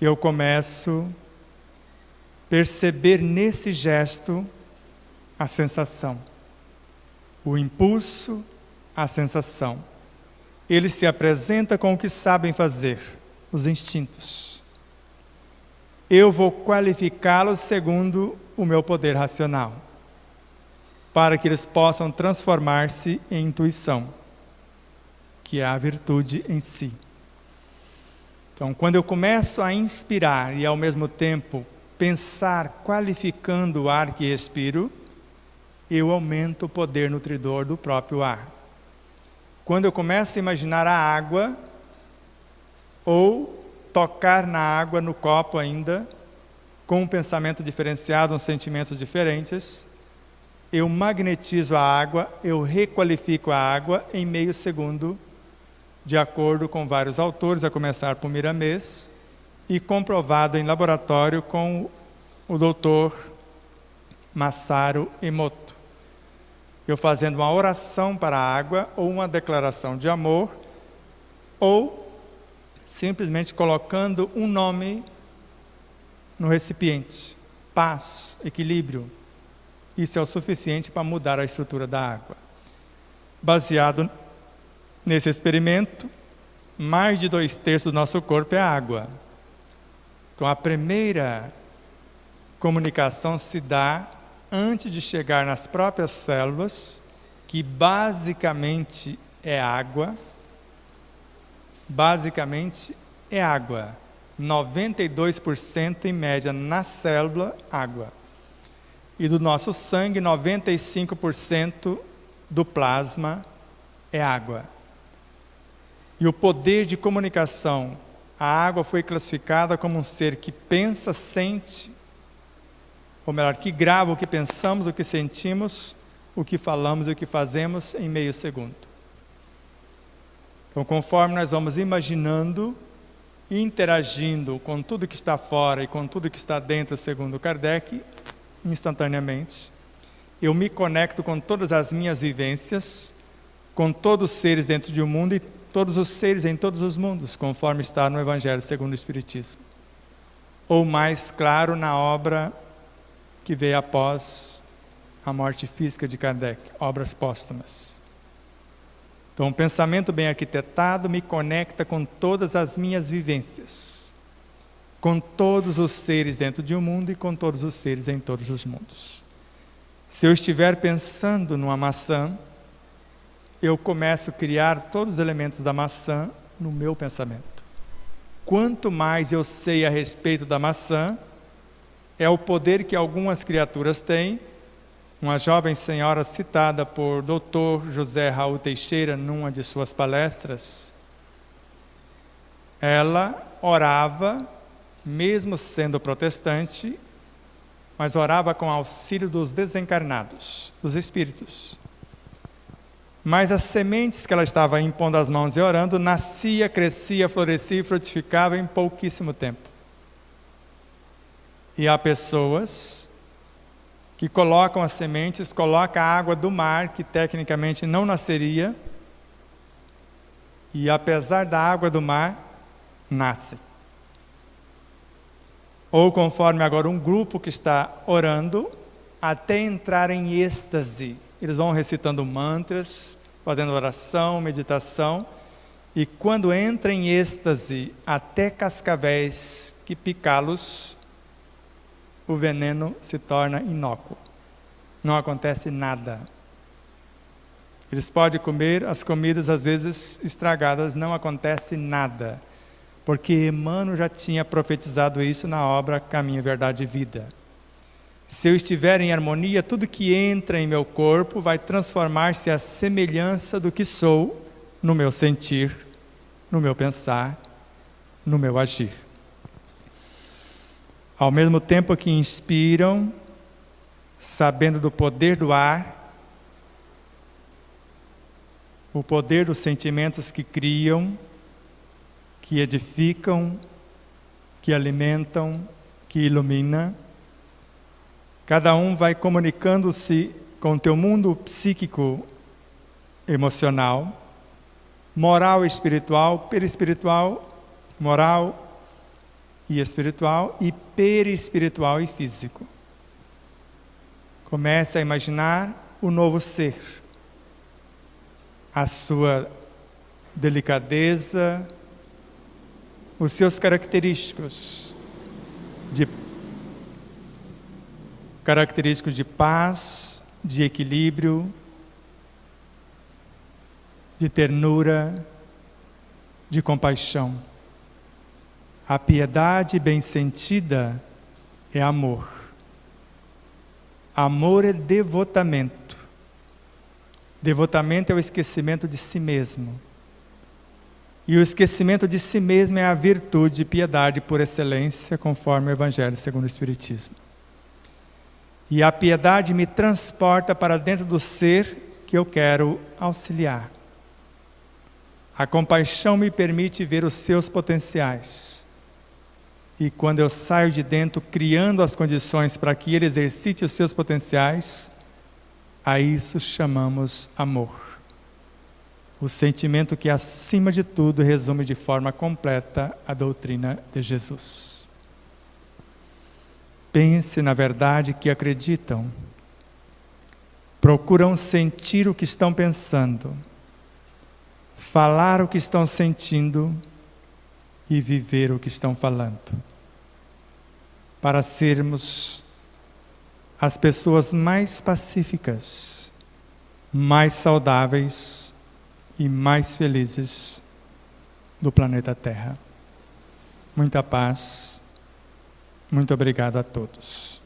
eu começo a perceber nesse gesto a sensação, o impulso, a sensação. Ele se apresenta com o que sabem fazer, os instintos. Eu vou qualificá-los segundo o meu poder racional, para que eles possam transformar-se em intuição, que é a virtude em si. Então, quando eu começo a inspirar e ao mesmo tempo pensar qualificando o ar que respiro, eu aumento o poder nutridor do próprio ar. Quando eu começo a imaginar a água, ou tocar na água no copo ainda, com um pensamento diferenciado, uns sentimentos diferentes, eu magnetizo a água, eu requalifico a água em meio segundo, de acordo com vários autores, a começar por Miramês, e comprovado em laboratório com o doutor Masaru Emoto. Eu fazendo uma oração para a água, ou uma declaração de amor, ou simplesmente colocando um nome no recipiente. Paz, equilíbrio. Isso é o suficiente para mudar a estrutura da água. Baseado nesse experimento, mais de 2/3 do nosso corpo é água. Então a primeira comunicação se dá antes de chegar nas próprias células, que basicamente é água. Basicamente é água. 92% em média na célula, água. E do nosso sangue, 95% do plasma é água. E o poder de comunicação, a água foi classificada como um ser que pensa, sente, ou melhor, que grava o que pensamos, o que sentimos, o que falamos e o que fazemos em meio segundo. Então, conforme nós vamos imaginando, interagindo com tudo que está fora e com tudo que está dentro, segundo Kardec, instantaneamente, eu me conecto com todas as minhas vivências, com todos os seres dentro de um mundo e todos os seres em todos os mundos, conforme está no Evangelho segundo o Espiritismo. Ou mais claro, na obra que veio após a morte física de Kardec, obras póstumas. Então, um pensamento bem arquitetado me conecta com todas as minhas vivências, com todos os seres dentro de um mundo e com todos os seres em todos os mundos. Se eu estiver pensando numa maçã, eu começo a criar todos os elementos da maçã no meu pensamento. Quanto mais eu sei a respeito da maçã, é o poder que algumas criaturas têm. Uma jovem senhora citada por Dr. José Raul Teixeira numa de suas palestras, ela orava, mesmo sendo protestante, mas orava com auxílio dos desencarnados, dos espíritos. Mas as sementes que ela estava impondo as mãos e orando, nascia, crescia, florescia e frutificava em pouquíssimo tempo. E há pessoas que colocam as sementes, colocam a água do mar, que tecnicamente não nasceria, e apesar da água do mar, nasce. Ou conforme agora um grupo que está orando, até entrar em êxtase. Eles vão recitando mantras, fazendo oração, meditação, e quando entra em êxtase, até cascavéis que picá-los, o veneno se torna inócuo. Não acontece nada. Eles podem comer as comidas às vezes estragadas, não acontece nada. Porque Emmanuel já tinha profetizado isso na obra Caminho, Verdade e Vida. Se eu estiver em harmonia, tudo que entra em meu corpo vai transformar-se à semelhança do que sou no meu sentir, no meu pensar, no meu agir. Ao mesmo tempo que inspiram, sabendo do poder do ar, o poder dos sentimentos que criam, que edificam, que alimentam, que ilumina, cada um vai comunicando-se com o teu mundo psíquico, emocional, moral e espiritual, perispiritual, moral e espiritual, e perispiritual e físico. Comece a imaginar o novo ser, a sua delicadeza, os seus característicos de paz, de equilíbrio, de ternura, de compaixão. A piedade bem sentida é amor. Amor é devotamento. Devotamento é o esquecimento de si mesmo. E o esquecimento de si mesmo é a virtude de piedade por excelência, conforme o Evangelho segundo o Espiritismo. E a piedade me transporta para dentro do ser que eu quero auxiliar. A compaixão me permite ver os seus potenciais. E quando eu saio de dentro, criando as condições para que ele exercite os seus potenciais, a isso chamamos amor. O sentimento que, acima de tudo, resume de forma completa a doutrina de Jesus. Pense na verdade que acreditam. Procuram sentir o que estão pensando, falar o que estão sentindo e viver o que estão falando. Para sermos as pessoas mais pacíficas, mais saudáveis e mais felizes do planeta Terra. Muita paz. Muito obrigado a todos.